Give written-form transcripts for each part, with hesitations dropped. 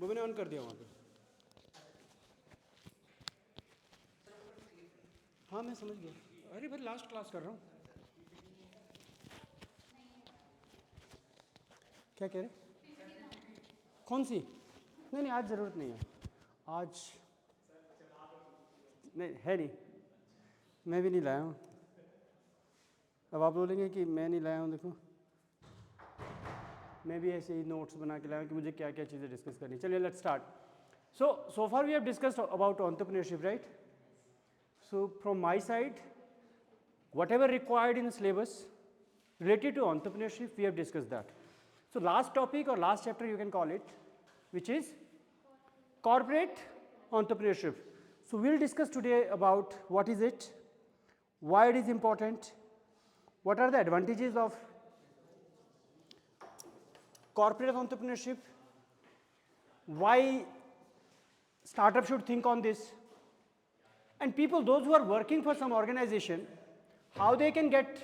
वो मैंने ऑन कर दिया वहाँ पे। हाँ मैं समझ गया। अरे भाई लास्ट क्लास कर रहा हूँ। क्या कह रहे? कौन सी? नहीं नहीं आज ज़रूरत नहीं है। आज नहीं है, नहीं मैं भी नहीं लाया हूँ। अब आप बोलेंगे कि मैं नहीं लाया हूँ, देखो मैं भी ऐसे ही नोट्स बना के लाया हूँ कि मुझे क्या क्या चीज़ें डिस्कस करनी। चलिए let's start. So far we have discussed about entrepreneurship, right? So from my side, whatever required in the syllabus related to entrepreneurship, we have discussed that. So last topic or last chapter you can call it, which is corporate entrepreneurship. So we'll discuss today about what is it, why it is important, what are the advantages of corporate entrepreneurship, why startup should think on this, and people, those who are working for some organization, how they can get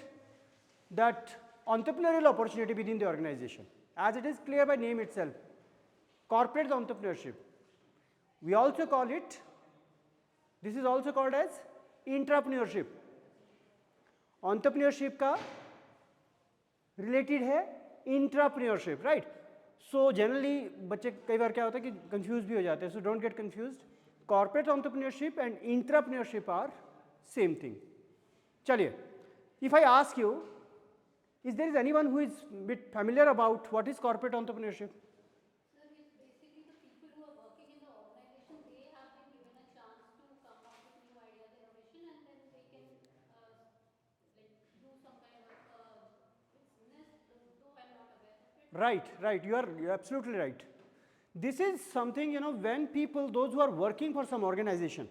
that entrepreneurial opportunity within the organization, as it is clear by name itself, corporate entrepreneurship. We also call it, this is also called as intrapreneurship. entrepreneurship का related है intrapreneurship, right? So generally बच्चे कई बार क्या होता है कि confused भी हो जाते हैं, so don't get confused. Corporate entrepreneurship and intrapreneurship are same thing. चलिए, if I ask you, is there anyone who is bit familiar about what is corporate entrepreneurship? Sir, it's basically the people who are working in the organization, they have been given a chance to come up with new ideas, innovation, and then they can like do some kind of business, though I'm not aware of it. Right. You're absolutely right. This is something, when people, those who are working for some organization,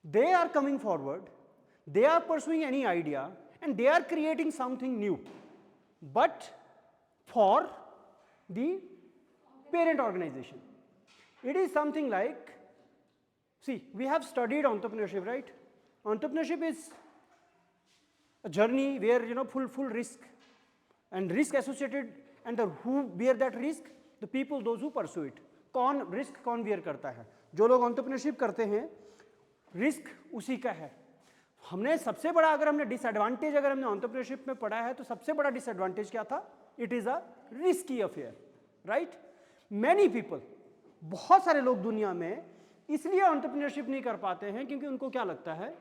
they are coming forward, they are pursuing any idea, and they are creating something new, but for the parent organization. It is something like, see, we have studied entrepreneurship, right? Entrepreneurship is a journey where, full risk and risk associated, and who bear that risk? The people, those who pursue it. कौन risk कौन bear करता है? जो लोग entrepreneurship करते हैं, risk उसी का है। हमने सबसे बड़ा, अगर हमने डिसएडवांटेज अगर हमने एंटरप्रेन्योरशिप में पढ़ा है, तो सबसे बड़ा डिसएडवांटेज क्या था? It is a risky affair, right? Many people, बहुत सारे लोग दुनिया में इसलिए एंटरप्रेन्योरशिप नहीं कर पाते हैं क्योंकि उनको क्या लगता है?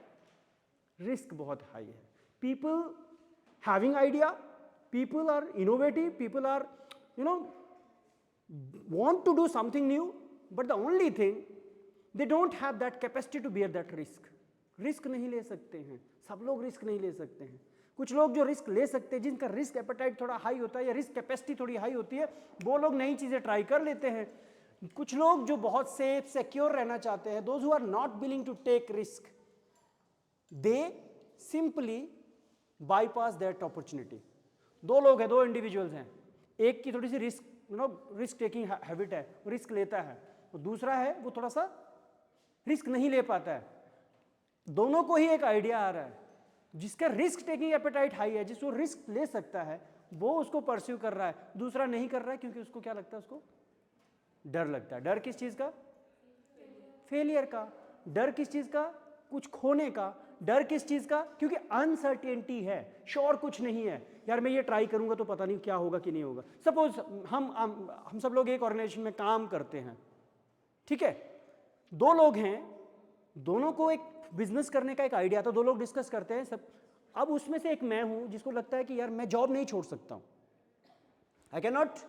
रिस्क बहुत हाई है। People having idea, people are innovative, people are, want to do something new, but the only thing, they don't have that capacity to bear that risk. Risk नहीं ले सकते हैं, सब लोग रिस्क नहीं ले सकते हैं। कुछ लोग जो रिस्क ले सकते हैं, जिनका रिस्क एपेटाइट थोड़ा हाई होता है या रिस्क कैपेसिटी थोड़ी हाई होती है, वो लोग नई चीज़ें ट्राई कर लेते हैं। कुछ लोग जो बहुत सेफ सिक्योर रहना चाहते हैं, those who are not willing to take risk, they simply bypass that opportunity. दो लोग हैं, दो इंडिविजुअल्स हैं, एक की थोड़ी सी रिस्क टेकिंग हैबिट है, रिस्क लेता है, और दूसरा है वो थोड़ा सा रिस्क नहीं ले पाता है। दोनों को ही एक आइडिया आ रहा है, जिसका रिस्क टेकिंग एपेटाइट हाई है, जिसको रिस्क ले सकता है, वो उसको परस्यू कर रहा है, दूसरा नहीं कर रहा है क्योंकि उसको क्या लगता है? उसको डर लगता है। डर किस चीज़ का? फेलियर का। डर किस चीज़ का? कुछ खोने का। डर किस चीज़ का? क्योंकि अनसर्टेनिटी है, श्योर कुछ नहीं है। यार मैं ये ट्राई करूंगा तो पता नहीं क्या होगा कि नहीं होगा। सपोज हम सब लोग एक ऑर्गेनाइजेशन में काम करते हैं, ठीक है? दो लोग हैं, दोनों को एक बिजनेस करने का एक आइडिया था, दो लोग डिस्कस करते हैं सब। अब उसमें से एक मैं हूं जिसको लगता है कि यार मैं जॉब नहीं छोड़ सकता हूं, आई can not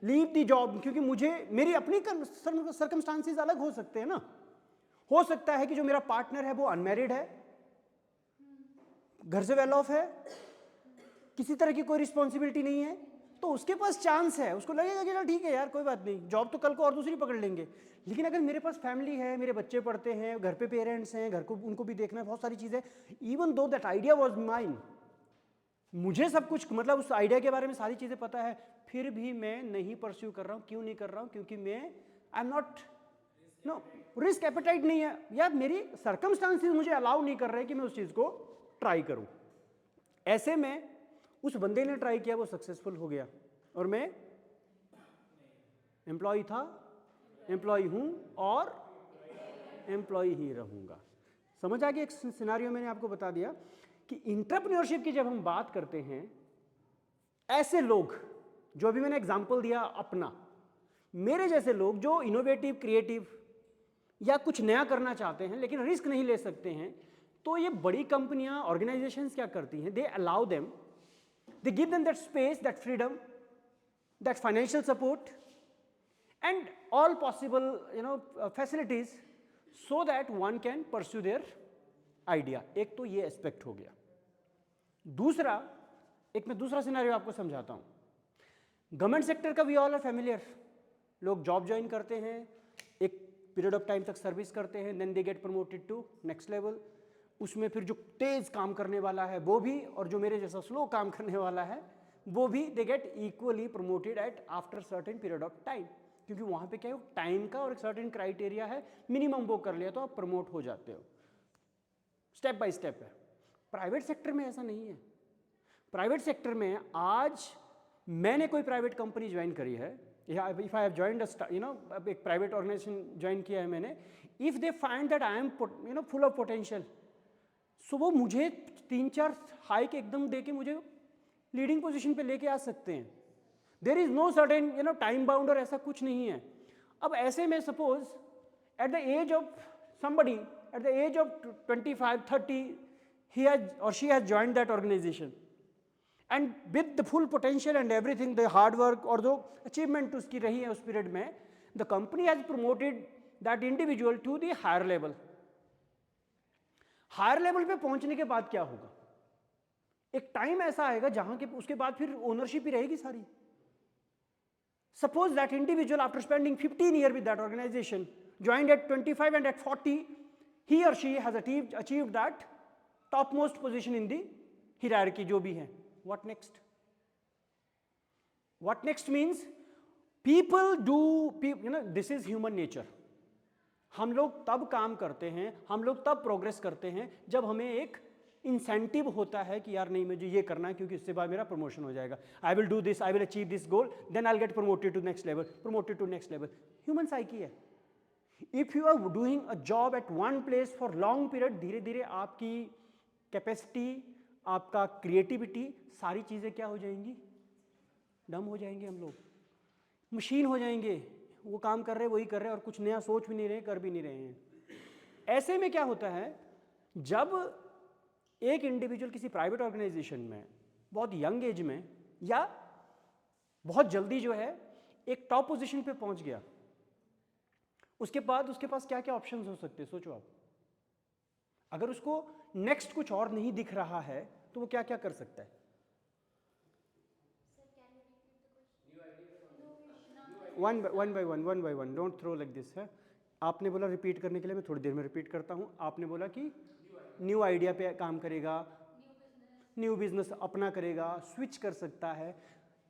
leave the job, क्योंकि मुझे मेरी अपनी सर्कमस्टांसेस अलग हो सकते हैं ना। हो सकता है कि जो मेरा पार्टनर है वो अनमैरिड है, घर से वेल ऑफ है, किसी तरह की कोई रिस्पॉन्सिबिलिटी नहीं है, तो उसके पास चांस है, उसको लगेगा कि ठीक है यार कोई बात नहीं, जॉब तो कल को और दूसरी पकड़ लेंगे। लेकिन अगर मेरे पास फैमिली है, मेरे बच्चे पढ़ते हैं, घर पे पेरेंट्स हैं, घर को उनको भी देखना है, बहुत सारी चीज़ें, even though that idea was mine, मुझे सब कुछ मतलब उस आइडिया के बारे में सारी चीज़ें पता है, फिर भी मैं नहीं परस्यू कर रहा हूँ। क्यों नहीं कर रहा हूँ? क्योंकि मैं I am not, no, risk appetite नहीं है, या मेरी सर्कमस्टांसेस मुझे अलाउ नहीं कर रहे कि मैं उस चीज़ को ट्राई करूं। ऐसे में उस बंदे ने ट्राई किया, वो सक्सेसफुल हो गया, और मैं एम्प्लॉय था, एम्प्लॉय हूँ और एम्प्लॉय ही रहूँगा। समझ आ गया? एक सिनारियो मैंने आपको बता दिया कि एंटरप्रेन्योरशिप की जब हम बात करते हैं, ऐसे लोग जो अभी मैंने एग्जांपल दिया अपना, मेरे जैसे लोग जो इनोवेटिव, क्रिएटिव या कुछ नया करना चाहते हैं लेकिन रिस्क नहीं ले सकते हैं, तो ये बड़ी कंपनियां, ऑर्गेनाइजेशंस क्या करती हैं? They allow them, they give them that space, that freedom, that financial support and all possible facilities so that one can pursue their idea. एक तो ये एस्पेक्ट हो गया। दूसरा, एक मैं दूसरा सिनेरियो आपको समझाता हूं। गवर्नमेंट सेक्टर का वी ऑल आर फैमिलियर। लोग जॉब ज्वाइन करते हैं, एक पीरियड ऑफ टाइम तक सर्विस करते हैं, then they get promoted to next level. उसमें फिर जो तेज काम करने वाला है वो भी, और जो मेरे जैसा स्लो काम करने वाला है वो भी, they get equally promoted at after certain period of time, क्योंकि वहां पे क्या है, टाइम का और एक सर्टेन क्राइटेरिया है, मिनिमम वो कर लिया तो आप प्रमोट हो जाते हो। स्टेप बाय स्टेप है। प्राइवेट सेक्टर में ऐसा नहीं है। प्राइवेट सेक्टर में आज मैंने कोई प्राइवेट कंपनी ज्वाइन करी है, इफ आई हैव जॉइंड एक प्राइवेट ऑर्गेनाइजेशन ज्वाइन किया है मैंने, if they find that I am full of potential, so वो मुझे 3-4 हाइक एकदम दे के मुझे लीडिंग पोजीशन पे लेके आ सकते हैं। There is no certain time bound और ऐसा कुछ नहीं है। अब ऐसे में suppose at the age of somebody, at the age of 25-30, he has or she has joined that organization, and with the full potential and everything, the hard work और जो achievement उसकी रही है उस पीरियड में, the company has promoted that individual to the higher level. Higher level पे पहुंचने के बाद क्या होगा? एक टाइम ऐसा आएगा जहां के उसके बाद फिर ओनरशिप ही रहेगी सारी। Suppose that individual, after spending 15 years with that organization, joined at 25 and at 40, he or she has achieved that topmost position in the hierarchy जो भी है। What next? What next means people do, this is human nature. हम लोग तब काम करते हैं, हम लोग तब प्रोग्रेस करते हैं जब हमें एक इंसेंटिव होता है कि यार नहीं मुझे ये करना है क्योंकि इससे बाद मेरा प्रमोशन हो जाएगा। I will do this, I will achieve this goal, then I will get promoted to next level, promoted to next level. Human psyche है। If you are doing a job at one place for long period, धीरे धीरे आपकी capacity, आपका creativity, सारी चीज़ें क्या हो जाएंगी? डम हो जाएंगे। हम लोग मशीन हो जाएंगे। वो काम कर रहे वही कर रहे और कुछ नया सोच भी नहीं रहे, कर भी नहीं रहे हैं। ऐसे में क्या होता है, जब एक इंडिविजुअल किसी प्राइवेट ऑर्गेनाइजेशन में बहुत यंग एज में या बहुत जल्दी जो है एक टॉप पोजीशन पे पहुंच गया, उसके बाद उसके पास क्या क्या ऑप्शंस हो सकते हैं? सोचो आप। अगर उसको नेक्स्ट कुछ और नहीं दिख रहा है तो वो क्या क्या कर सकता है? One by one, don't throw like this है। आपने बोला रिपीट करने के लिए, मैं थोड़ी देर में रिपीट करता हूं। आपने बोला कि न्यू आइडिया पे काम करेगा, न्यू बिजनेस अपना करेगा, स्विच कर सकता है।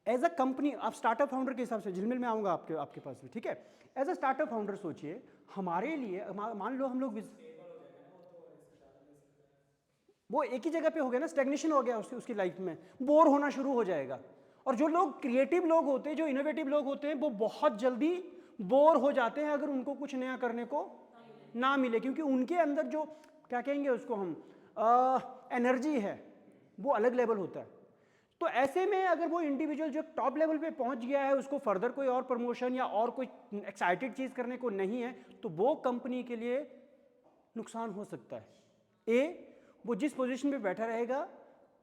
एज अ कंपनी, आप स्टार्टअप फाउंडर के हिसाब से, झिलमिल में आऊँगा आपके पास भी, ठीक है। एज अ स्टार्टअप फाउंडर सोचिए, हमारे लिए मान लो हम लोग वो एक ही जगह पे हो गया ना, स्टैग्नेशन हो गया उसकी लाइफ में, बोर होना शुरू हो जाएगा। और जो लोग क्रिएटिव लोग होते हैं, जो इनोवेटिव लोग होते हैं, वो बहुत जल्दी बोर हो जाते हैं अगर उनको कुछ नया करने को ना मिले, क्योंकि उनके अंदर जो क्या कहेंगे उसको हम, एनर्जी है, वो अलग लेवल होता है। तो ऐसे में अगर वो इंडिविजुअल जो टॉप लेवल पे पहुंच गया है, उसको फर्दर कोई और प्रमोशन या और कोई एक्साइटेड चीज़ करने को नहीं है, तो वो कंपनी के लिए नुकसान हो सकता है। वो जिस पोजीशन पे बैठा रहेगा,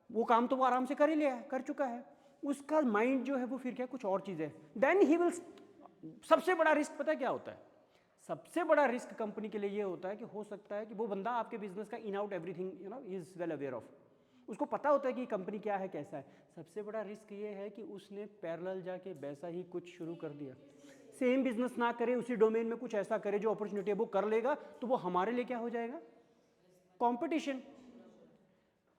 वो काम तो वो आराम से कर ही लिया है, कर चुका है, उसका माइंड जो है वो फिर क्या कुछ और चीज़ है, देन ही विल। सबसे बड़ा रिस्क पता है क्या होता है? सबसे बड़ा रिस्क कंपनी के लिए ये होता है कि हो सकता है कि वो बंदा आपके बिजनेस का in out everything is well aware of, उसको पता होता है कि कंपनी क्या है, कैसा है। सबसे बड़ा रिस्क ये है कि उसने पैरेलल जाके वैसा ही कुछ शुरू कर दिया, सेम बिजनेस ना करे, उसी डोमेन में कुछ ऐसा करे जो अपॉर्चुनिटी है वो कर लेगा, तो वो हमारे लिए क्या हो जाएगा? कंपटीशन।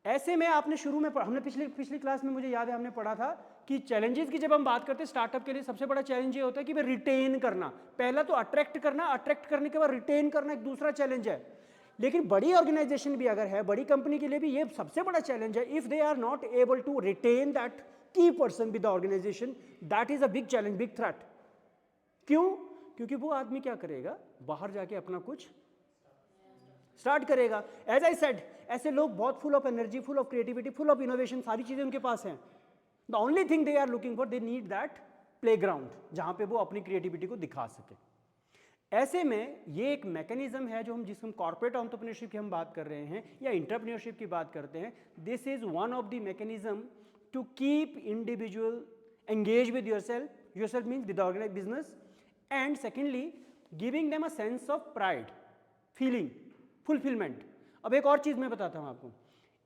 ऐसे में आपने शुरू में हमने पिछली क्लास में मुझे याद है हमने पढ़ा था कि चैलेंजेस की जब हम बात करते हैं स्टार्टअप के लिए, सबसे बड़ा चैलेंज ये होता है कि भाई रिटेन करना। पहला तो अट्रैक्ट करना, अट्रैक्ट करने के बाद रिटेन करना एक दूसरा चैलेंज है। लेकिन बड़ी ऑर्गेनाइजेशन भी अगर है, बड़ी कंपनी के लिए भी ये सबसे बड़ा चैलेंज है। If they are not able to retain that key person with the organisation, that is a big challenge, big threat. क्यों? क्योंकि वो आदमी क्या करेगा, बाहर जाके अपना कुछ स्टार्ट करेगा। एज आई सेड, ऐसे लोग बहुत full of energy, full of creativity, full of innovation, सारी चीजें उनके पास हैं। The only thing they are looking for, they need that playground जहां पे वो अपनी क्रिएटिविटी को दिखा सके। ऐसे में ये एक मैकेनिज्म है जो जिसको हम कॉर्पोरेट एंटरप्रेन्योरशिप की हम बात कर रहे हैं या एंटरप्रेन्योरशिप की बात करते हैं। This is one of the mechanism to keep individual engage with yourself means with organise business, and secondly giving them a sense of pride, feeling, fulfilment. अब एक और चीज मैं बताता हूं आपको,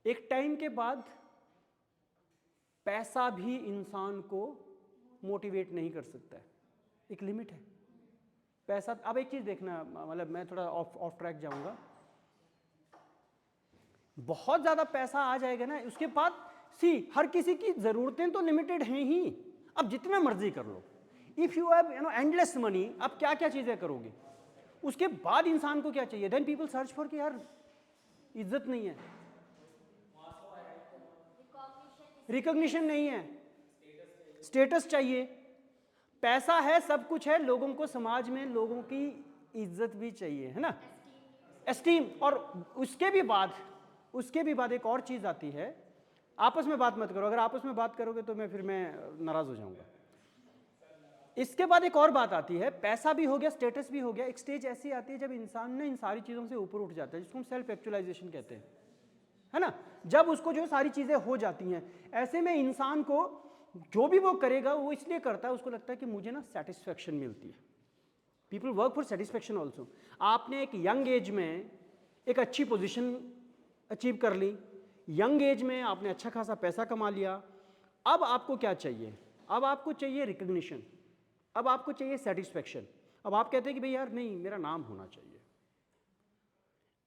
एक टाइम के बाद पैसा भी इंसान को मोटिवेट नहीं कर सकता है, एक लिमिट है पैसा। अब एक चीज देखना, मतलब मैं थोड़ा ऑफ ट्रैक जाऊंगा, बहुत ज्यादा पैसा आ जाएगा ना, उसके बाद हर किसी की जरूरतें तो लिमिटेड हैं ही, अब जितना मर्जी कर लो। If you have endless money, अब क्या क्या चीजें करोगे, उसके बाद इंसान को क्या चाहिए, देन पीपल सर्च फॉर कि यार इज्जत नहीं है, रिकॉग्निशन नहीं है, स्टेटस चाहिए, पैसा है, सब कुछ है, लोगों को समाज में लोगों की इज्जत भी चाहिए, है ना, एस्टीम। और उसके भी बाद एक और चीज आती है, आपस में बात मत करो, अगर आपस में बात करोगे तो मैं नाराज हो जाऊंगा। इसके बाद एक और बात आती है, पैसा भी हो गया, स्टेटस भी हो गया, एक स्टेज ऐसी आती है जब इंसान ने इन सारी चीजों से ऊपर उठ जाता है, जिसको हम सेल्फ एक्चुअलाइजेशन कहते हैं, है ना। जब उसको जो सारी चीजें हो जाती हैं, ऐसे में इंसान को जो भी वो करेगा वो इसलिए करता है, उसको लगता है कि मुझे ना सेटिस्फेक्शन मिलती है। People work for satisfaction also. आपने एक यंग एज में एक अच्छी पोजीशन अचीव कर ली, यंग एज में आपने अच्छा खासा पैसा कमा लिया, अब आपको क्या चाहिए, अब आपको चाहिए रिकग्निशन, अब आपको चाहिए सेटिस्फेक्शन। अब आप कहते हैं कि भाई यार नहीं, मेरा नाम होना चाहिए।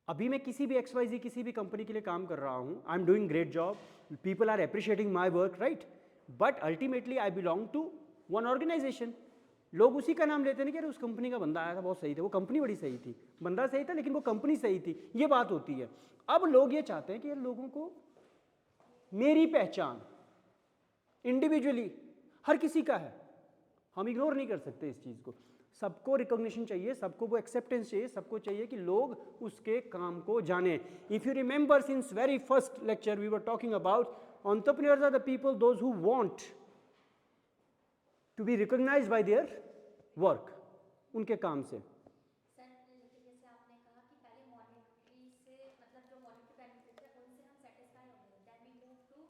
अभी मैं किसी भी XYZ किसी भी कंपनी के लिए काम कर रहा हूं, I am doing great job, people are appreciating my work, right, but ultimately I belong to one organisation. लोग उसी का नाम लेते हैं कि यार उस कंपनी का बंदा आया था, बहुत सही था, वो कंपनी बड़ी सही थी, बंदा सही था लेकिन वो कंपनी सही थी, ये बात होती है। अब लोग ये चाहते हैं कि यार लोगों को मेरी पहचान इंडिविजुअली हर किसी का है, हम इग्नोर नहीं कर सकते इस चीज को। सबको रिकॉग्निशन चाहिए, सबको वो एक्सेप्टेंस चाहिए, सबको चाहिए कि लोग उसके काम को जाने। If you remember, since very first lecture we were talking about entrepreneurs are the people those who want to be recognised by their work, उनके काम से। सर, जैसे आपने कहा कि पहले मॉनेटरी से, मतलब जो मॉनेटरी बेनिफिट है उनसे हम सेटिस्फाई हो गए, then we move to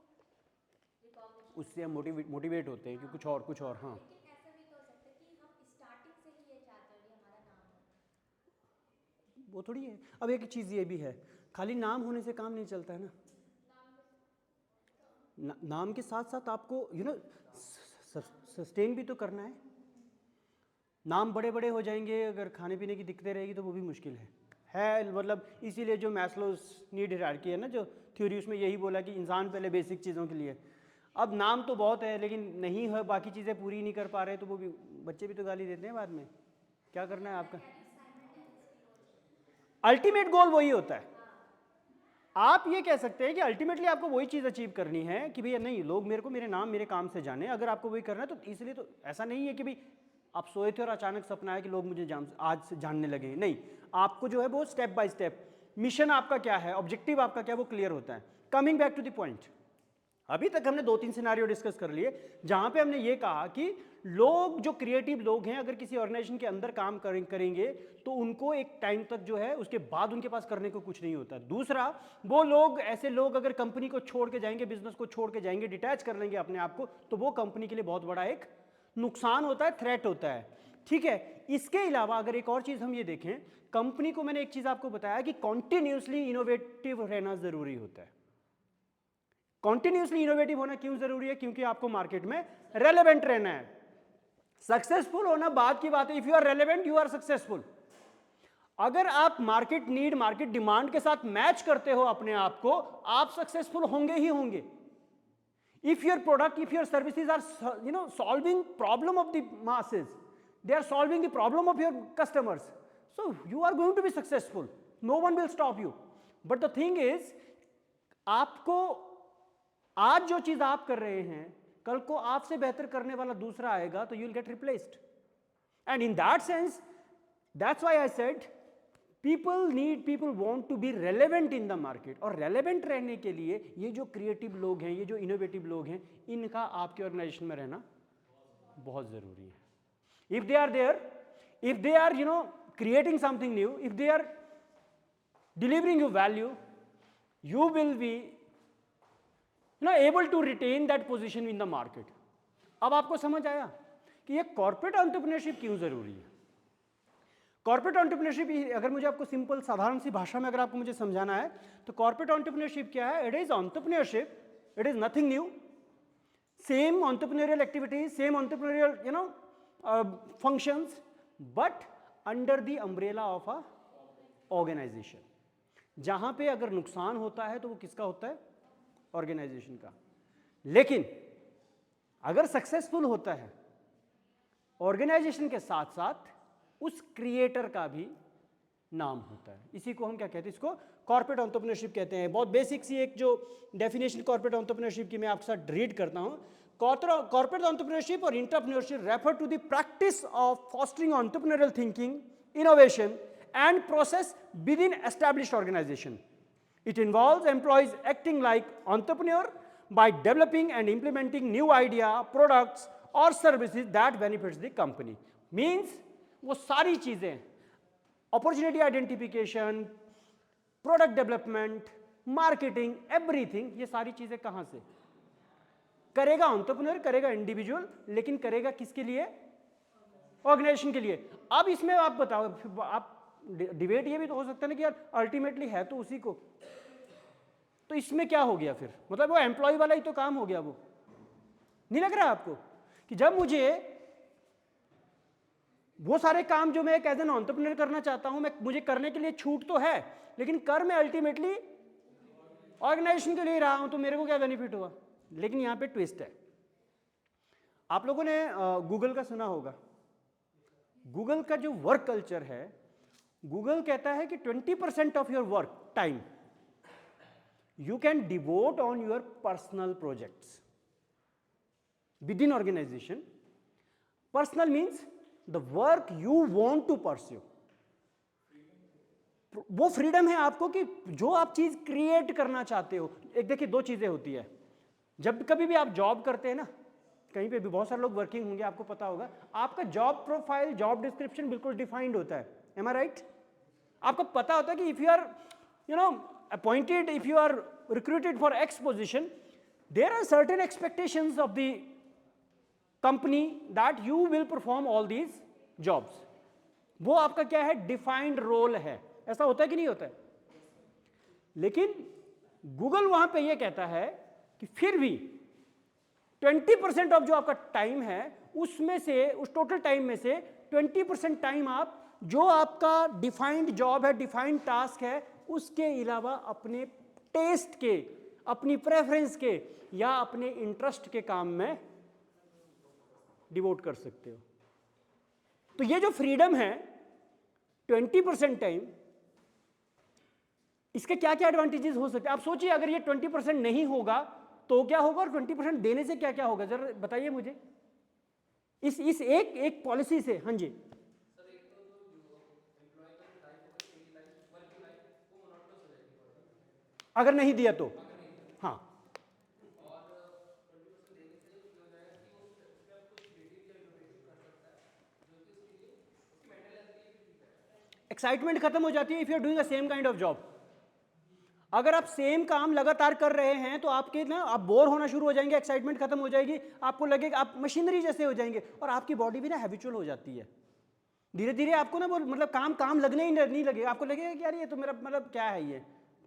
recognition, उससे हम मोटिवेट होते हैं कि कुछ और। हाँ, लेकिन ऐसा भी तो हो सकता है कि हम स्टार्टिंग से ही ये चाहते हैं कि हमारा नाम हो। वो थोड़ी है। अब एक चीज़ ये भी है, खाली नाम होने से काम नहीं चलता है ना, नाम के साथ साथ आपको सस्टेन भी तो करना है। नाम बड़े बड़े हो जाएंगे, अगर खाने पीने की दिक्कतें रहेगी तो वो भी मुश्किल है। मतलब इसीलिए जो मैस्लोस नीड हायरार्की है ना, जो थ्योरी, उसमें यही बोला कि इंसान पहले बेसिक चीज़ों के लिए। अब नाम तो बहुत है लेकिन नहीं है, बाकी चीज़ें पूरी नहीं कर पा रहे, तो वो भी बच्चे भी तो गाली देते हैं बाद में। क्या करना है आपका, अल्टीमेट गोल वही होता है। आप ये कह सकते हैं कि अल्टीमेटली आपको वही चीज़ अचीव करनी है कि भैया नहीं, लोग मेरे को मेरे नाम मेरे काम से जाने। अगर आपको वही करना है तो इसलिए तो ऐसा नहीं है कि भाई आप सोए थे और अचानक सपना है कि लोग मुझे आज से जानने लगे, नहीं। आपको जो है वो स्टेप बाय स्टेप, मिशन आपका क्या है, ऑब्जेक्टिव आपका क्या, वो क्लियर होता है। Coming back to the point, अभी तक हमने 2-3 सिनेरियो डिस्कस कर लिए जहां पे हमने ये कहा कि लोग जो क्रिएटिव लोग हैं अगर किसी ऑर्गेनाइजेशन के अंदर काम करेंगे तो उनको एक टाइम तक जो है उसके बाद उनके पास करने को कुछ नहीं होता। दूसरा, वो लोग, ऐसे लोग अगर कंपनी को छोड़ के जाएंगे, बिजनेस को छोड़ के जाएंगे, डिटैच कर लेंगे अपने आप को, तो वो कंपनी के लिए बहुत बड़ा एक नुकसान होता है, थ्रेट होता है। ठीक है, इसके अलावा अगर एक और चीज हम ये देखें, कंपनी को मैंने एक चीज आपको बताया कि कॉन्टिन्यूसली इनोवेटिव रहना जरूरी होता है। कॉन्टिन्यूसली इनोवेटिव होना क्यों जरूरी है? क्योंकि आपको मार्केट में रेलेवेंट रहना है। सक्सेसफुल होना बाद की बात है, if you are relevant you are successful. अगर आप मार्केट नीड, मार्केट डिमांड के साथ मैच करते हो अपने आप को, आप सक्सेसफुल होंगे ही होंगे। If your product, if your services are solving problem of the masses, they are solving the problem of your customers, so you are going to be successful, no one will stop you. But the thing is, आपको आज जो चीज आप कर रहे हैं, कल को आपसे बेहतर करने वाला दूसरा आएगा तो you will get replaced. And in that sense, that's why I said people want to be relevant in the market. और relevant रहने के लिए ये जो creative लोग हैं, ये जो innovative लोग हैं, इनका आपके organization में रहना बहुत ज़रूरी है. If they are there, if they are creating something new, if they are delivering you value, you will be able to retain that position in the market. अब आपको समझ आया कि ये कॉर्पोरेट एंटरप्रेन्योरशिप क्यों जरूरी है. कॉर्पोरेट एंटरप्रेन्योरशिप, अगर मुझे आपको सिंपल साधारण सी भाषा में अगर आपको मुझे समझाना है तो कॉर्पोरेट एंटरप्रेन्योरशिप क्या है? It is entrepreneurship, it is nothing new. Same entrepreneurial activities, same entrepreneurial functions, but under the umbrella of a organization. जहां पे अगर नुकसान होता है तो वो किसका होता है? ऑर्गेनाइजेशन का. लेकिन अगर सक्सेसफुल होता है ऑर्गेनाइजेशन के साथ साथ उस क्रिएटर का भी नाम होता है. इसी को हम क्या कहते हैं? इसको कॉर्पोरेट एंटरप्रेन्योरशिप कहते हैं. बहुत बेसिक सी एक जो डेफिनेशन कॉर्पोरेट एंटरप्रेन्योरशिप की मैं आपके साथ रीड करता हूं. कॉर्पोरेट एंटरप्रेन्योरशिप और entrepreneurship refer to the practice of fostering entrepreneurial thinking, innovation and process within established organization. It involves employees acting like entrepreneur by developing and implementing new idea, products or services that benefits the company. Means वो सारी चीजें, opportunity identification, product development, marketing, everything, ये सारी चीजें कहाँ से करेगा? Entrepreneur करेगा, इंडिविजुअल, लेकिन करेगा किसके लिए? ऑर्गेनाइजेशन के लिए. अब इसमें आप बताओ, आप डिबेट ये भी तो हो सकता है ना कि यार अल्टीमेटली है तो उसी को, तो इसमें क्या हो गया फिर? मतलब वो एम्प्लॉय वाला ही तो काम हो गया. वो नहीं लग रहा आपको कि जब मुझे वो सारे काम जो मैं एक एज एन एंटरप्रेन्योर करना चाहता हूं, मुझे करने के लिए छूट तो है, लेकिन कर मैं अल्टीमेटली ऑर्गेनाइजेशन के लिए रहा हूं, तो मेरे को क्या बेनिफिट हुआ? लेकिन यहां पे ट्विस्ट है. आप लोगों ने गूगल का सुना होगा. गूगल का जो वर्क कल्चर है, गूगल कहता है कि 20% of your work time you can devote on your personal projects within organisation. Personal means the work you want to pursue. वो फ्रीडम है आपको कि जो आप चीज क्रिएट करना चाहते हो. एक देखिए, दो चीजें होती है. जब कभी भी आप जॉब करते हैं ना, कहीं पे भी बहुत सारे लोग वर्किंग होंगे, आपको पता होगा, आपका जॉब प्रोफाइल, जॉब डिस्क्रिप्शन बिल्कुल डिफाइंड होता है. Am I right? आपको पता होता है कि if you are appointed, if you are recruited for X position, there are certain expectations of the company that you will perform all these jobs. वो आपका क्या है? डिफाइंड रोल है. ऐसा होता है कि नहीं होता है? लेकिन गूगल वहां पे ये कहता है कि फिर भी 20% ऑफ जो आपका टाइम है, उसमें से, उस टोटल टाइम में से 20% टाइम आप जो आपका डिफाइंड जॉब है, डिफाइंड टास्क है, उसके अलावा अपने टेस्ट के, अपनी प्रेफरेंस के या अपने इंटरेस्ट के काम में डिवोट कर सकते हो. तो ये जो फ्रीडम है 20% टाइम, इसके क्या क्या एडवांटेजेस हो सकते हैं? आप सोचिए, अगर ये 20% नहीं होगा तो क्या होगा, और 20% देने से क्या क्या होगा, जरा बताइए मुझे इस एक पॉलिसी से. हाँ जी. अगर नहीं दिया तो हाँ, एक्साइटमेंट खत्म हो जाती है. If you are doing the same kind of job, अगर आप सेम काम लगातार कर रहे हैं तो आपके ना, आप बोर होना शुरू हो जाएंगे, एक्साइटमेंट खत्म हो जाएगी, आपको लगेगा आप मशीनरी जैसे हो जाएंगे, और आपकी बॉडी भी ना हैबिचुअल हो जाती है. धीरे धीरे आपको ना वो मतलब काम लगने ही नहीं लगेगा. आपको लगेगा कि यार ये तो मेरा मतलब क्या है, ये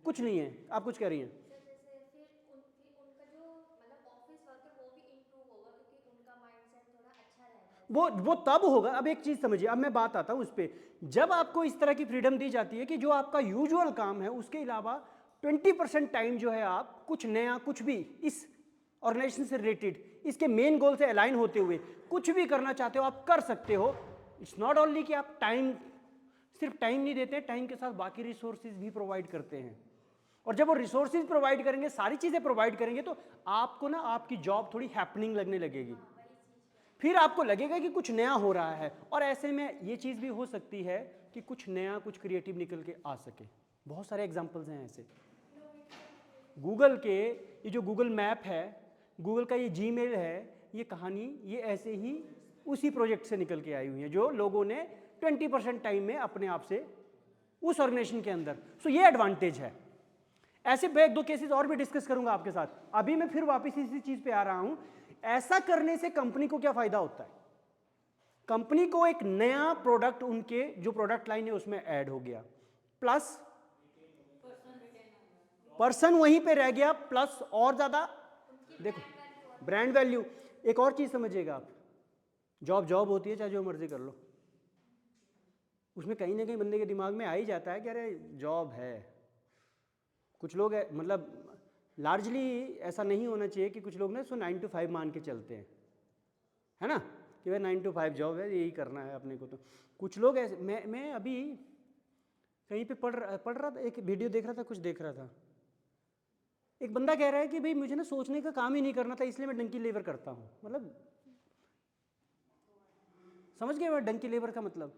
कुछ नहीं है. आप कुछ कह रही हैं? उनका जो मतलब ऑफिस वर्क है वो भी इम्प्रूव होगा, क्योंकि उनका माइंडसेट थोड़ा अच्छा रहेगा. वो तब होगा. अब एक चीज समझिए, अब मैं बात आता हूं उस पर. जब आपको इस तरह की फ्रीडम दी जाती है कि जो आपका यूजुअल काम है उसके अलावा 20% टाइम जो है आप कुछ नया, कुछ भी इस ऑर्गेनाइजेशन से रिलेटेड, इसके मेन गोल से अलाइन होते हुए कुछ भी करना चाहते हो, आप कर सकते हो. इट्स नॉट ओनली कि आप सिर्फ टाइम नहीं देते, टाइम के साथ बाकी रिसोर्सेज भी प्रोवाइड करते हैं. और जब वो रिसोर्सेज प्रोवाइड करेंगे, सारी चीजें प्रोवाइड करेंगे, तो आपको ना आपकी जॉब थोड़ी हैपनिंग लगने लगेगी. फिर आपको लगेगा कि कुछ नया हो रहा है, और ऐसे में ये चीज़ भी हो सकती है कि कुछ नया, कुछ क्रिएटिव निकल के आ सके। बहुत सारे एग्जाम्पल्स हैं ऐसे। गूगल के ये जो गूगल मैप है, गूगल का ये जीमेल है, ये कहानी ये ऐसे ही उसी प्रोजेक्ट से निकल के आई हुई है, जो लोगों ने 20% टाइम में अपने आप से उस ऑर्गेनाइजेशन के अंदर। सो ये एडवांटेज है। ऐसे मैं 1-2 केसेस और भी डिस्कस करूंगा आपके साथ। अभी मैं फिर वापस इसी चीज पे आ रहा हूं। ऐसा करने से कंपनी को क्या फायदा होता है? कंपनी को एक नया प्रोडक्ट उनके जो प्रोडक्ट लाइन है उसमें ऐड हो गया, प्लस पर्सन वहीं पे रह गया, प्लस और ज्यादा देखो ब्रांड वैल्यू। एक और चीज समझिएगा आप, जॉब जॉब होती है, चाहे जो मर्जी कर लो, उसमें कहीं ना कहीं बंदे के दिमाग में आ ही जाता है कि अरे जॉब है। कुछ लोग मतलब लार्जली ऐसा नहीं होना चाहिए कि कुछ लोग ना सो 9 to 5 मान के चलते हैं, है ना, कि भाई 9 to 5 जॉब है, यही करना है अपने को। तो कुछ लोग ऐसे, मैं अभी कहीं पे पढ़ रहा था, एक वीडियो देख रहा था, कुछ देख रहा था, एक बंदा कह रहा है कि भाई मुझे ना सोचने का काम ही नहीं करना था, इसलिए मैं डंकी लेबर करता हूँ। मतलब समझ गए डंकी लेबर का मतलब?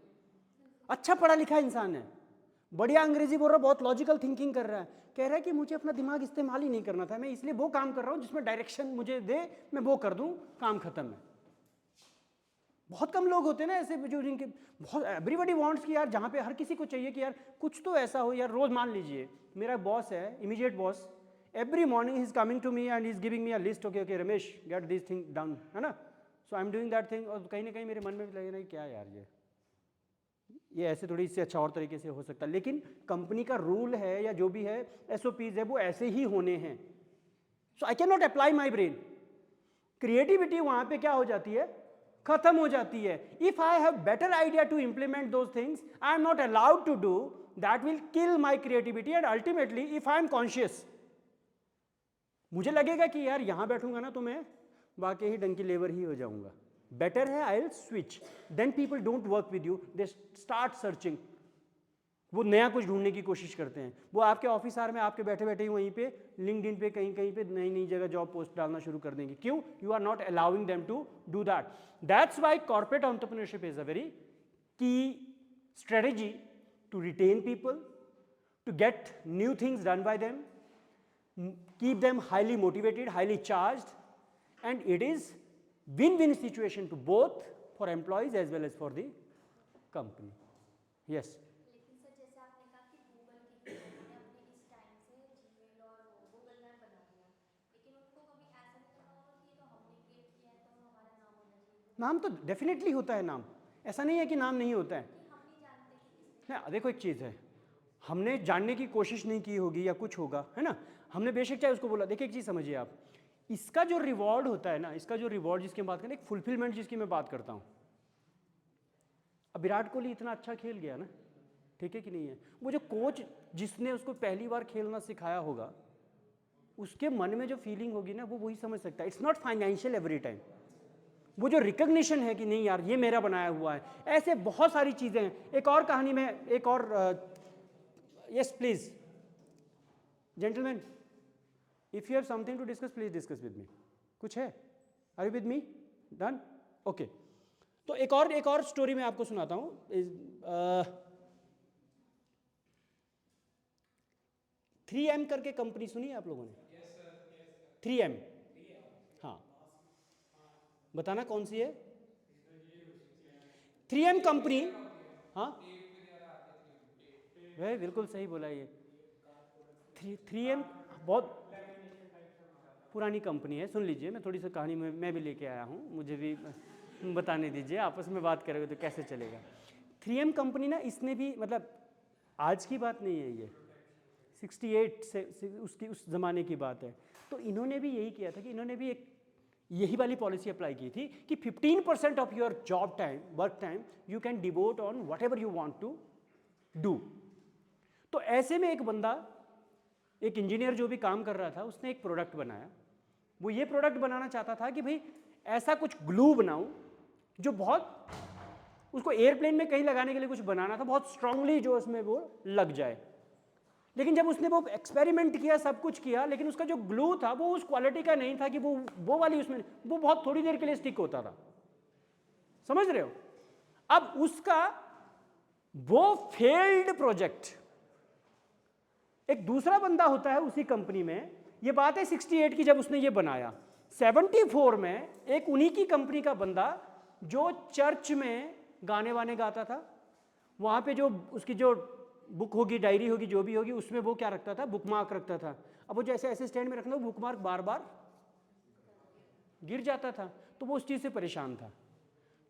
अच्छा पढ़ा लिखा इंसान है, बढ़िया अंग्रेजी बोल रहा, बहुत लॉजिकल थिंकिंग कर रहा है, कह रहा है कि मुझे अपना दिमाग इस्तेमाल ही नहीं करना था, मैं इसलिए वो काम कर रहा हूँ जिसमें डायरेक्शन मुझे दे, मैं वो कर दूँ, काम खत्म है। बहुत कम लोग होते हैं ना ऐसे जो जिनके बहुत एवरीबडी वांट्स कि यार, जहाँ पे हर किसी को चाहिए कि यार कुछ तो ऐसा हो यार। रोज मान लीजिए मेरा बॉस है, immediate boss, every morning he is coming to me and he is giving me a list, okay okay Ramesh get this thing done, है ना, so I am doing that thing. और कहीं ना कहीं मेरे मन में भी लगे ना क्या यार ये ऐसे थोड़ी, इससे अच्छा और तरीके से हो सकता है, लेकिन कंपनी का रूल है या जो भी है एसओपीज है वो ऐसे ही होने हैं। So I can not apply my brain. Creativity वहां पे क्या हो जाती है, खत्म हो जाती है। If I have better idea to implement those things, I am not allowed to do, that will kill my creativity. And ultimately if I am conscious, मुझे लगेगा कि यार यहां बैठूंगा ना तो मैं वाकई ही डंकी लेबर ही हो जाऊंगा, बेटर है I will switch. Then people don't work with you, they start searching, वो नया कुछ ढूंढने की कोशिश करते हैं। वो आपके ऑफिस आवर में आपके बैठे बैठे ही वहीं पे लिंक्डइन पे कहीं कहीं पे नई नई जगह जॉब पोस्ट डालना शुरू कर देंगे। क्यों? You are not allowing them to do that. That's why corporate entrepreneurship is a very key strategy to retain people, to get new things done by them, keep them highly motivated, highly charged, and it is win-win situation to both for employees as well as for the company. Yes. लेकिन sir जैसे आपने कहा कि Google की company ने अपने इस time से जीमेल और गूगल मैप बना दिया, लेकिन उनको कभी ऐसा नहीं लगा होगा कि ये तो हमने क्रिएट किया है तो हमारा नाम होना चाहिए? नाम तो डेफिनेटली होता है, नाम ऐसा नहीं है कि नाम नहीं होता है। कि हम नहीं जानते कि किसने ना देखो, एक चीज़ है, हमने जानने की कोशिश नहीं की होगी या कुछ होगा, है ना, हमने बेशक चाहे उसको बोला। देखिए एक चीज़ समझिए आप, इसका जो रिवॉर्ड होता है ना, इसका जो रिवॉर्ड जिसकी हम बात करें, एक फुलफिलमेंट जिसकी मैं बात करता हूँ। अब विराट कोहली इतना अच्छा खेल गया ना, ठीक है कि नहीं है, वो जो कोच जिसने उसको पहली बार खेलना सिखाया होगा, उसके मन में जो फीलिंग होगी ना, वो वही समझ सकता है। It's not financial every time, वो जो रिकग्निशन है कि नहीं यार ये मेरा बनाया हुआ है, ऐसे बहुत सारी चीज़ें हैं। एक और कहानी में, एक और yes please gentleman, if you have something to discuss please discuss with me. कुछ है? Are you with me? Done? Okay. तो एक और स्टोरी मैं आपको सुनाता हूँ। 3M करके कंपनी सुनी है आप लोगों ने? 3M, हाँ, बताना कौन सी है? 3M कंपनी, हाँ वह बिल्कुल सही बोला ये। 3M बहुत पुरानी कंपनी है, सुन लीजिए, मैं थोड़ी सी कहानी मैं भी लेके आया हूँ, मुझे भी बताने दीजिए, आपस में बात करोगे तो कैसे चलेगा। 3M कंपनी ना, इसने भी मतलब आज की बात नहीं है ये, 68 से उसकी उस ज़माने की बात है। तो इन्होंने भी यही किया था कि इन्होंने भी एक यही वाली पॉलिसी अप्लाई की थी कि 15% of your job time, work time you can devote on whatever you want to do. तो ऐसे में एक बंदा, एक इंजीनियर जो भी काम कर रहा था, उसने एक प्रोडक्ट बनाया। वो ये प्रोडक्ट बनाना चाहता था कि भाई ऐसा कुछ ग्लू बनाऊं जो बहुत, उसको एयरप्लेन में कहीं लगाने के लिए कुछ बनाना था, बहुत स्ट्रांगली जो उसमें वो लग जाए। लेकिन जब उसने वो एक्सपेरिमेंट किया, सब कुछ किया, लेकिन उसका जो ग्लू था वो उस क्वालिटी का नहीं था कि वो वाली उसमें, वो बहुत थोड़ी देर के लिए स्टिक होता था। समझ रहे हो? अब उसका वो फेल्ड प्रोजेक्ट, एक दूसरा बंदा होता है उसी कंपनी में, ये बात है 68 की जब उसने ये बनाया, 74 में एक उन्हीं की कंपनी का बंदा जो चर्च में गाने वाने गाता था, वहाँ पे जो उसकी जो बुक होगी, डायरी होगी, जो भी होगी, उसमें वो क्या रखता था, बुकमार्क रखता था। अब वो जैसे ऐसे स्टैंड में रखना, वो बुकमार्क बार बार गिर जाता था, तो वो उस चीज़ से परेशान था।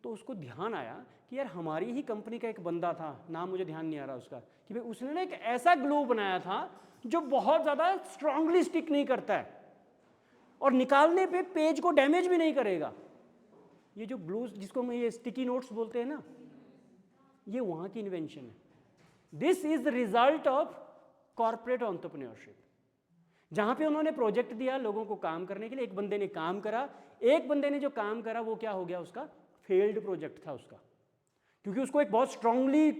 तो उसको ध्यान आया कि यार हमारी ही कंपनी का एक बंदा था, नाम मुझे ध्यान नहीं आ रहा उसका, कि भाई उसने ना एक ऐसा ग्लू बनाया था जो बहुत ज़्यादा स्ट्रांगली स्टिक नहीं करता है और निकालने पे पेज को डैमेज भी नहीं करेगा। ये जो ग्लूज जिसको हम ये स्टिकी नोट्स बोलते हैं ना, ये वहाँ की इन्वेंशन है। This is the result of corporate entrepreneurship, जहाँ पे उन्होंने प्रोजेक्ट दिया लोगों को काम करने के लिए, एक बंदे ने काम करा, एक बंदे ने जो काम करा वो क्या हो गया, उसका फेल्ड प्रोजेक्ट था उसका, क्योंकि उसको एक बहुत स्ट्रांगली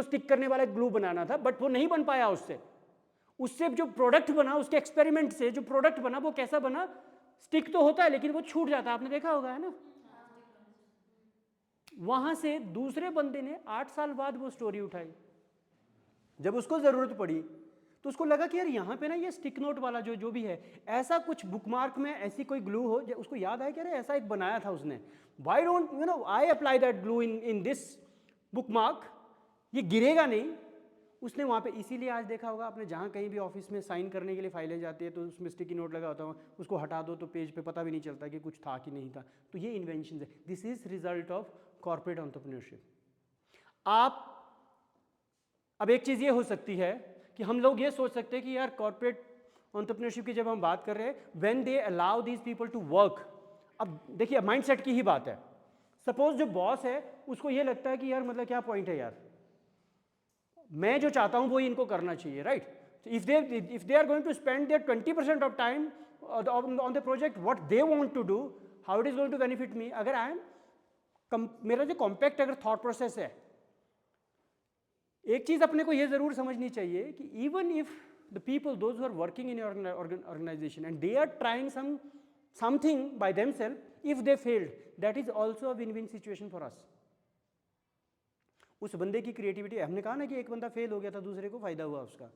स्टिक करने वाला ग्लू बनाना था, बट वो नहीं बन पाया उससे जो प्रोडक्ट बना, उसके एक्सपेरिमेंट से जो प्रोडक्ट बना वो कैसा बना, स्टिक तो होता है लेकिन वो छूट जाता है, आपने देखा होगा है ना। वहां से दूसरे बंदे ने 8 साल बाद वो स्टोरी उठाई, जब उसको जरूरत पड़ी तो उसको लगा कि यार यहाँ पे ना ये स्टिक नोट वाला जो भी है, ऐसा कुछ बुकमार्क में ऐसी कोई ग्लू हो, उसको याद आया कि अरे ऐसा एक बनाया था उसने, why don't I apply that glue in this bookmark, ये गिरेगा नहीं। उसने वहाँ पे, इसीलिए आज देखा होगा आपने, जहाँ कहीं भी ऑफिस में साइन करने के लिए फाइलें जाती है तो उसमें स्टिकी नोट लगा होता है, उसको हटा दो तो पेज पे पता भी नहीं चलता कि कुछ था कि नहीं था। तो ये इन्वेंशन है, this is result of corporate entrepreneurship. आप अब एक चीज़ ये हो सकती है कि हम लोग ये सोच सकते हैं कि यार कॉर्पोरेट एंटरप्रेन्योरशिप की जब हम बात कर रहे हैं, when they allow these people to work, अब देखिए माइंडसेट की ही बात है। सपोज जो बॉस है उसको ये लगता है कि यार मतलब क्या पॉइंट है यार, मैं जो चाहता हूं वो ही इनको करना चाहिए, right. If they are going to spend their 20% of time on the project what they want to do, how it is going to benefit me. अगर आई एम, मेरा जो कॉम्पैक्ट अगर थॉट प्रोसेस है, एक चीज अपने को ये जरूर समझनी चाहिए कि even if the people those who are working in your organisation and they are trying something by themselves, if they failed, that is also a win win situation for us. उस बंदे की क्रिएटिविटी, हमने कहा ना कि एक बंदा fail हो गया था, दूसरे को फायदा हुआ उसका।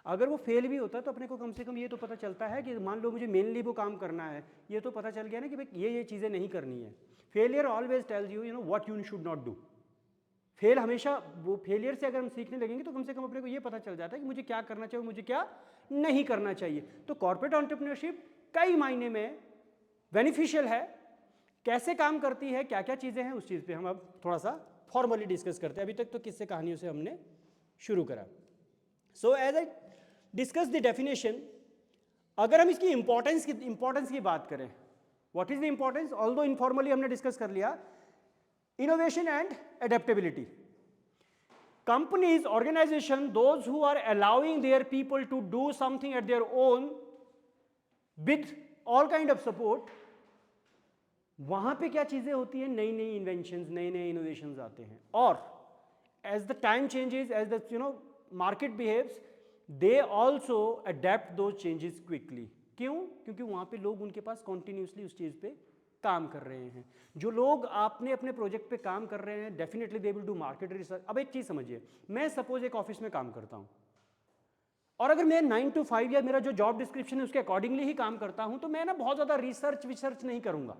अगर वो फेल भी होता तो अपने को कम से कम ये तो पता चलता है कि मान लो मुझे मेनली वो काम करना है, ये तो पता चल गया ना कि भाई ये चीज़ें नहीं करनी है। Failure always tells you know what you should not do. Fail हमेशा, वो फेलियर से अगर हम सीखने लगेंगे तो कम से कम अपने को ये पता चल जाता है कि मुझे क्या करना चाहिए, मुझे क्या नहीं करना चाहिए। तो कॉर्पोरेट एंटरप्रेन्योरशिप कई मायने में बेनिफिशियल है। कैसे काम करती है, क्या क्या चीज़ें हैं, उस चीज़ पे हम अब थोड़ा सा फॉर्मली डिस्कस करते हैं। अभी तक तो किस्से कहानियों से हमने शुरू करा। So as I discuss the definition, अगर हम इसकी इंपॉर्टेंस की बात करें, what is the importance, although informally हमने डिस्कस कर लिया, innovation and adaptability. Companies, organization, those who are allowing their people to do something at their own with all kind of support, वहाँ पे क्या चीज़ें होती हैं, नई नई इन्वेंशंस, नए नए इनोवेशंस आते हैं। और as the time changes, as the market behaves, they also adapt those changes quickly. क्यों? क्योंकि वहाँ पे लोग उनके पास continuously उस चीज़ पे काम कर रहे हैं। जो लोग आपने अपने प्रोजेक्ट पे काम कर रहे हैं, definitely they will do market research. अब एक चीज़ समझिए, मैं सपोज एक ऑफिस में काम करता हूँ और अगर मैं 9 to 5 या मेरा जो जॉब डिस्क्रिप्शन है उसके अकॉर्डिंगली ही काम करता हूँ, तो मैं ना बहुत ज़्यादा रिसर्च नहीं करूँगा।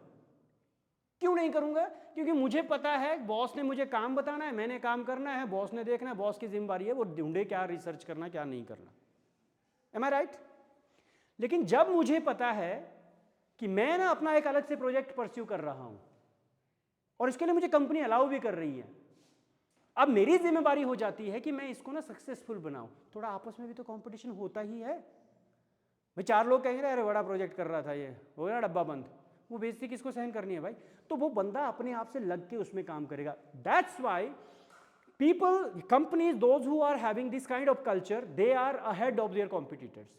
क्यों नहीं करूँगा? क्योंकि मुझे पता है बॉस ने मुझे काम बताना है, मैंने काम करना है, बॉस ने देखना है, बॉस की जिम्मेदारी है वो ढूंढे क्या रिसर्च करना क्या नहीं करना। M I right? लेकिन जब मुझे पता है कि मैं ना अपना एक अलग से प्रोजेक्ट परस्यू कर रहा हूं और इसके लिए मुझे कंपनी अलाउ भी कर रही है, अब मेरी जिम्मेदारी हो जाती है कि मैं इसको ना सक्सेसफुल बनाऊं। थोड़ा आपस में भी तो कंपटीशन होता ही है भाई। 4 लोग कहेंगे अरे बड़ा प्रोजेक्ट कर रहा था, ये हो गया डब्बा बंद, वो बेइज्जती किसको सहन करनी है भाई? तो वो बंदा अपने आप से लग के उसमें काम करेगा। That's why people, companies, those who are having this kind of culture, they are ahead of their competitors.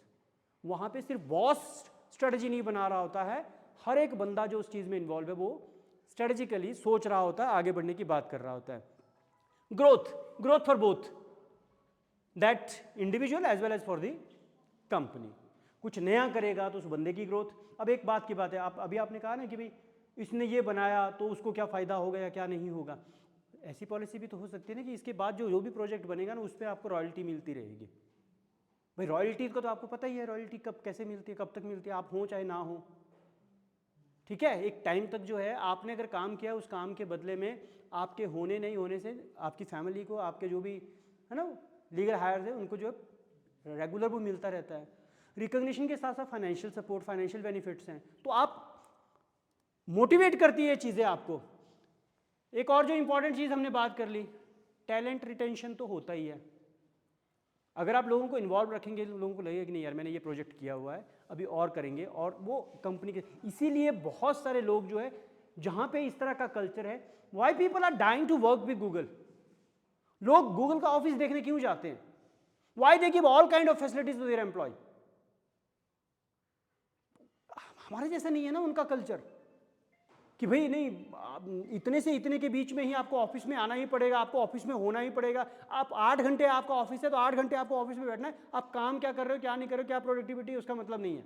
वहां पे सिर्फ बॉस स्ट्रेटजी नहीं बना रहा होता है, हर एक बंदा जो उस चीज में इन्वॉल्व है वो स्ट्रेटेजिकली सोच रहा होता है, आगे बढ़ने की बात कर रहा होता है। Growth for both that individual as well as for the company. कुछ नया करेगा तो उस बंदे की ग्रोथ। अब एक बात की बात है, आप अभी आपने कहा ना कि भाई इसने ये बनाया तो उसको क्या फ़ायदा होगा या क्या नहीं होगा। ऐसी पॉलिसी भी तो हो सकती है ना कि इसके बाद जो भी प्रोजेक्ट बनेगा ना उस पर आपको रॉयल्टी मिलती रहेगी। भाई रॉयल्टी का तो आपको पता ही है, रॉयल्टी कब कैसे मिलती है, कब तक मिलती है, आप हो चाहे ना हो, ठीक है। एक टाइम तक जो है आपने अगर काम किया, उस काम के बदले में आपके होने नहीं होने से आपकी फैमिली को, आपके जो भी है ना लीगल हायर्स है उनको जो है रेगुलर वो मिलता रहता है। रिकॉग्निशन के साथ साथ फाइनेंशियल सपोर्ट, फाइनेंशियल बेनिफिट्स हैं, तो आप मोटिवेट करती है ये चीज़ें आपको। एक और जो इंपॉर्टेंट चीज़ हमने बात कर ली, टैलेंट रिटेंशन तो होता ही है। अगर आप लोगों को इन्वॉल्व रखेंगे, लोगों को लगेगा कि नहीं यार मैंने ये प्रोजेक्ट किया हुआ है, अभी और करेंगे, और वो कंपनी के, इसीलिए बहुत सारे लोग जो है जहाँ पे इस तरह का कल्चर है, why people are dying to work with Google. लोग गूगल का ऑफिस देखने क्यों जाते हैं? Why they give all kind of facilities to their employ. हमारे जैसा नहीं है ना उनका कल्चर कि भाई नहीं इतने से इतने के बीच में ही आपको ऑफिस में आना ही पड़ेगा, आपको ऑफिस में होना ही पड़ेगा। आप 8 घंटे आपका ऑफिस है तो 8 घंटे आपको ऑफिस में बैठना है। आप काम क्या कर रहे हो, क्या नहीं कर रहे हो, क्या प्रोडक्टिविटी, उसका मतलब नहीं है।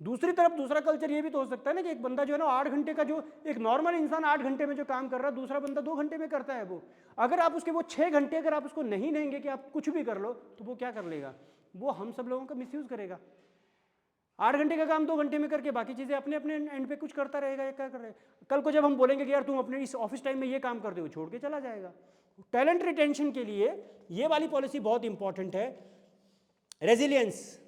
दूसरी तरफ दूसरा कल्चर ये भी तो हो सकता है ना कि एक बंदा जो है ना 8 घंटे का, जो एक नॉर्मल इंसान 8 घंटे में जो काम कर रहा है, दूसरा बंदा 2 घंटे में करता है। वो अगर आप उसके वो 6 घंटे अगर आप उसको नहीं देंगे कि आप कुछ भी कर लो, तो वो क्या कर लेगा? वो हम सब लोगों का मिसयूज करेगा। 8 घंटे का काम 2 घंटे में करके बाकी चीज़ें अपने अपने एंड पे कुछ करता रहेगा या क्या कर रहेगा। कल को जब हम बोलेंगे कि यार तुम अपने इस ऑफिस टाइम में ये काम कर दो, छोड़ के चला जाएगा। टैलेंट रिटेंशन के लिए ये वाली पॉलिसी बहुत इंपॉर्टेंट है। रेजिलियंस,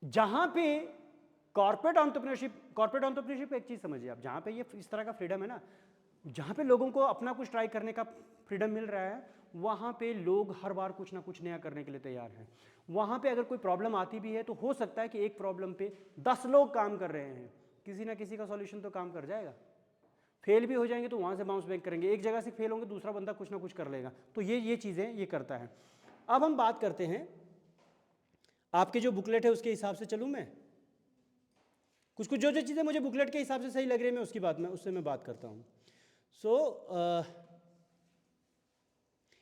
जहां पे कॉर्पोरेट एंटरप्रेन्योरशिप एक चीज समझिए आप, जहां पे ये इस तरह का फ्रीडम है ना, जहां पे लोगों को अपना कुछ ट्राई करने का फ्रीडम मिल रहा है, वहां पे लोग हर बार कुछ ना कुछ नया करने के लिए तैयार हैं। वहां पे अगर कोई प्रॉब्लम आती भी है तो हो सकता है कि एक प्रॉब्लम पे 10 लोग काम कर रहे हैं, किसी ना किसी का सॉल्यूशन तो काम कर जाएगा। फेल भी हो जाएंगे तो वहां से बाउंस बैक करेंगे, एक जगह से फेल होंगे दूसरा बंदा कुछ ना कुछ कर लेगा। तो ये चीज़ें ये करता है। अब हम बात करते हैं, आपके जो बुकलेट है उसके हिसाब से चलूँ मैं, कुछ जो चीज़ें मुझे बुकलेट के हिसाब से सही लग रही है मैं उसकी बात में उससे मैं बात करता हूँ।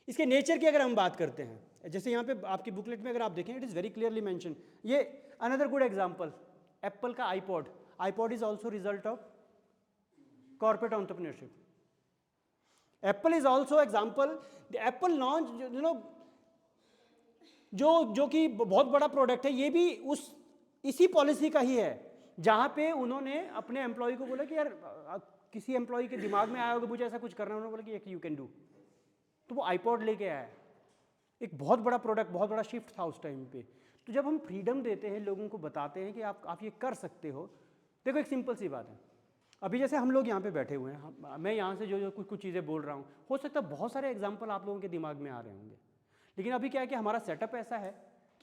इसके नेचर की अगर हम बात करते हैं, जैसे यहाँ पे आपकी बुकलेट में अगर आप देखें, it is very clearly mention. ये अनदर गुड एग्जांपल, एप्पल का iPod is also result of corporate entrepreneurship. Apple is also example, Apple launch जो कि बहुत बड़ा प्रोडक्ट है, ये भी इसी पॉलिसी का ही है, जहाँ पे उन्होंने अपने एम्प्लॉय को बोला कि यार किसी एम्प्लॉय के दिमाग में आया होगा मुझे ऐसा कुछ करना है, उन्होंने बोला कि यू कैन डू, तो वो आईपॉड लेके आया। एक बहुत बड़ा प्रोडक्ट, बहुत बड़ा शिफ्ट था उस टाइम पे। तो जब हम फ्रीडम देते हैं, लोगों को बताते हैं कि आप ये कर सकते हो। देखो एक सिंपल सी बात है, अभी जैसे हम लोग यहाँ पे बैठे हुए हैं, मैं यहाँ से जो कुछ चीज़ें बोल रहा हूँ, हो सकता है बहुत सारे एग्जाम्पल आप लोगों के दिमाग में आ रहे होंगे, लेकिन अभी क्या है कि हमारा सेटअप ऐसा है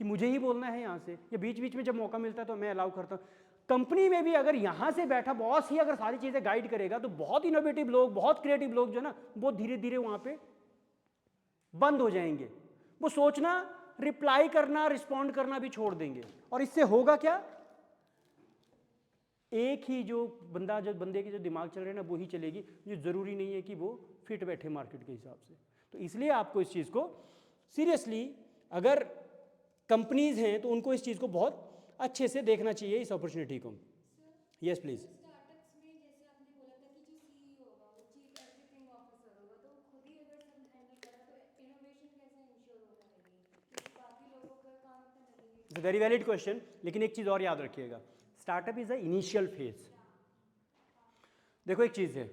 कि मुझे ही बोलना है यहाँ से, या बीच बीच में जब मौका मिलता है तो मैं अलाउ करता हूँ। कंपनी में भी अगर यहाँ से बैठा बॉस ही अगर सारी चीज़ें गाइड करेगा तो बहुत इनोवेटिव लोग, बहुत क्रिएटिव लोग जो है ना, वो धीरे धीरे वहाँ पे बंद हो जाएंगे। वो सोचना, रिप्लाई करना, रिस्पॉन्ड करना भी छोड़ देंगे। और इससे होगा क्या? एक ही जो बंदे के जो दिमाग चल रहे हैं ना, वो ही चलेगी, जो ज़रूरी नहीं है कि वो फिट बैठे मार्केट के हिसाब से। तो इसलिए आपको इस चीज़ को सीरियसली, अगर कंपनीज हैं तो उनको इस चीज़ को बहुत अच्छे से देखना चाहिए, इस अपॉर्चुनिटी को। Yes please. स्टार्टअप्स में जैसे आपने बोला था कि जो सीईओ होगा वो चीफ एवरीथिंग ऑफिसर होगा, तो वो खुद ही अगर सब हैंडल कर रहा है तो इनोवेशन कैसे इंश्योर हो पाएगी, क्योंकि बाकी लोगों का काम इतना लगेगा। It's a very valid question, लेकिन एक चीज़ और याद रखिएगा, startup is a initial phase. देखो एक चीज़ है,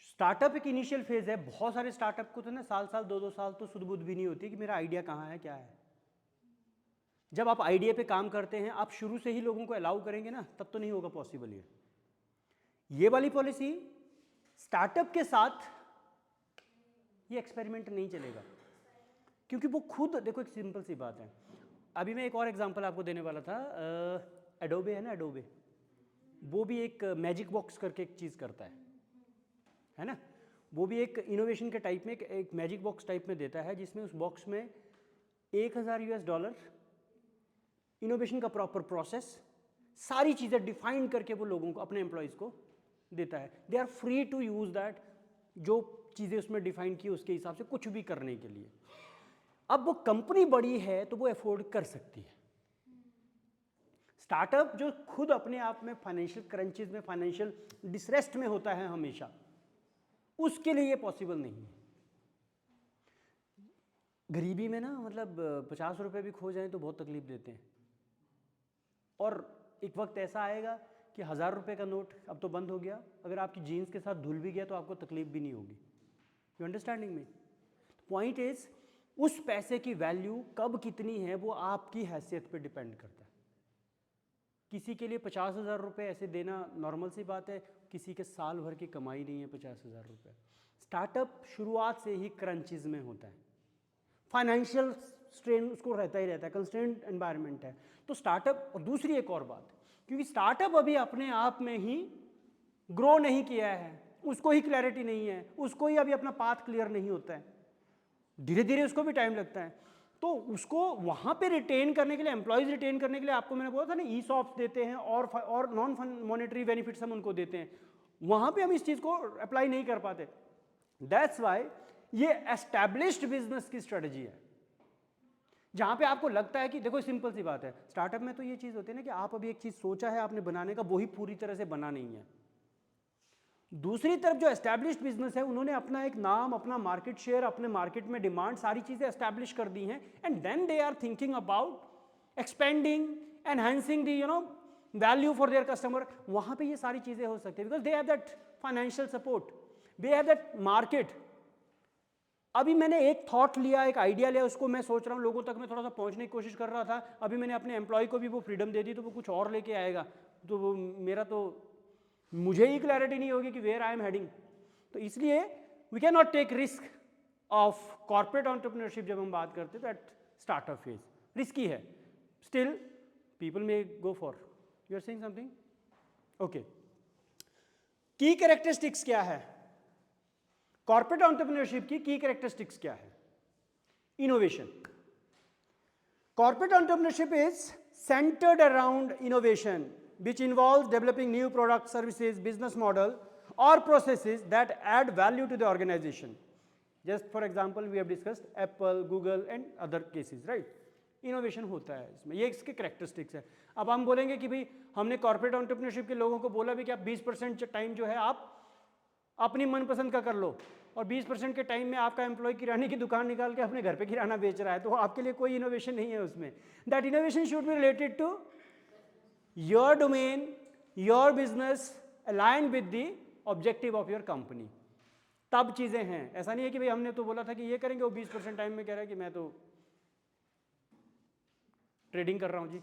स्टार्टअप एक इनिशियल फेज है। बहुत सारे स्टार्टअप को तो ना साल 2-2 साल तो सुध बुध भी नहीं होती कि मेरा आइडिया कहाँ है, क्या है। जब आप आइडिया पे काम करते हैं, आप शुरू से ही लोगों को अलाउ करेंगे ना, तब तो नहीं होगा पॉसिबल। ये वाली पॉलिसी स्टार्टअप के साथ ये एक्सपेरिमेंट नहीं चलेगा, क्योंकि वो खुद, देखो एक सिंपल सी बात है, अभी मैं एक और एग्जांपल आपको देने वाला था, एडोबे है ना, एडोबे, वो भी एक मैजिक बॉक्स करके एक चीज़ करता है ना, वो भी एक इनोवेशन के टाइप में एक मैजिक बॉक्स टाइप में देता है, जिसमें उस बॉक्स में $1000 इनोवेशन का प्रॉपर प्रोसेस, सारी चीज़ें डिफाइन करके वो लोगों को, अपने एम्प्लॉयज़ को देता है। They are free to use that, जो चीज़ें उसमें डिफाइन की उसके हिसाब से कुछ भी करने के लिए। अब वो कंपनी बड़ी है तो वो अफोर्ड कर सकती है। स्टार्टअप जो खुद अपने आप में फाइनेंशियल क्रंचेस में, फाइनेंशियल डिस्ट्रेस में होता है हमेशा, उसके लिए ये पॉसिबल नहीं है। गरीबी में ना मतलब 50 रुपये भी खो जाएं तो बहुत तकलीफ देते हैं, और एक वक्त ऐसा आएगा कि 1000 रुपये का नोट अब तो बंद हो गया, अगर आपकी जीन्स के साथ धुल भी गया तो आपको तकलीफ भी नहीं होगी। यू अंडरस्टैंडिंग में? पॉइंट इज, उस पैसे की वैल्यू कब कितनी है वो आपकी हैसियत पे डिपेंड करता है। किसी के लिए 50,000 रुपये ऐसे देना नॉर्मल सी बात है, किसी के साल भर की कमाई नहीं है 50,000 रुपये। स्टार्टअप शुरुआत से ही क्रंचेस में होता है, फाइनेंशियल स्ट्रेन उसको रहता ही रहता है, कंस्ट्रेंट एनवायरनमेंट है। तो स्टार्टअप, और दूसरी एक और बात, क्योंकि स्टार्टअप अभी अपने आप में ही ग्रो नहीं किया है, उसको ही क्लैरिटी नहीं है, उसको ही अभी अपना पाथ क्लियर नहीं होता है, धीरे धीरे उसको भी टाइम लगता है। तो उसको वहाँ पे रिटेन करने के लिए, एम्प्लॉयज़ रिटेन करने के लिए आपको मैंने बोला था ना, ESOPs देते हैं और नॉन मॉनेटरी बेनिफिट्स हम उनको देते हैं, वहाँ पे हम इस चीज़ को अप्लाई नहीं कर पाते। दैट्स वाई ये एस्टैब्लिश्ड बिजनेस की स्ट्रेटजी है, जहाँ पे आपको लगता है कि देखो सिंपल सी बात है, स्टार्टअप में तो ये चीज़ होती है ना कि आप अभी एक चीज़ सोचा है आपने बनाने का, वही पूरी तरह से बना नहीं है। दूसरी तरफ जो एस्टैब्लिश्ड बिजनेस है, उन्होंने अपना एक नाम, अपना मार्केट शेयर, अपने मार्केट में डिमांड, सारी चीज़ें एस्टैब्लिश कर दी हैं, and then they are thinking about expanding, enhancing the value for their customer. वहाँ पे ये सारी चीज़ें हो सकती है because they have that financial support, they have that market. अभी मैंने एक थॉट लिया, एक आइडिया लिया, उसको मैं सोच रहा हूँ लोगों तक मैं थोड़ा सा पहुँचने की कोशिश कर रहा था। अभी मैंने अपने एम्प्लॉय को भी वो फ्रीडम दे दी, तो वो कुछ और लेके आएगा, तो वो मेरा तो मुझे ही क्लैरिटी नहीं होगी कि वेयर आई एम हेडिंग। तो इसलिए we can not take risk of corporate entrepreneurship. जब हम बात करते हैं तो एट स्टार्टअप फेज रिस्की है, still people may go for. You are saying something? Okay, की कैरेक्टरिस्टिक्स क्या है कॉर्पोरेट एंटरप्रेन्योरशिप की? की कैरेक्टरिस्टिक्स क्या है? Innovation. Corporate entrepreneurship is centred around innovation which involves developing new products, services, business model or processes that add value to the organization. Just for example, we have discussed Apple, Google and other cases, right? Innovation होता है इसमें, ये इसके characteristics है। अब हम बोलेंगे कि भाई हमने corporate entrepreneurship के लोगों को बोला भी कि आप 20% टाइम जो है आप अपनी मनपसंद का कर लो, और 20% के टाइम में आपका एम्प्लॉय किराने की दुकान निकाल के अपने घर पे किराना बेच रहा है, तो आपके लिए कोई इनोवेशन नहीं है उसमें। That innovation should be related to your domain, your business, aligned with the objective of your company। तब चीज़ें हैं, ऐसा नहीं है कि भाई हमने तो बोला था कि ये करेंगे, वो 20% टाइम में कह रहा है कि मैं तो ट्रेडिंग कर रहा हूँ जी,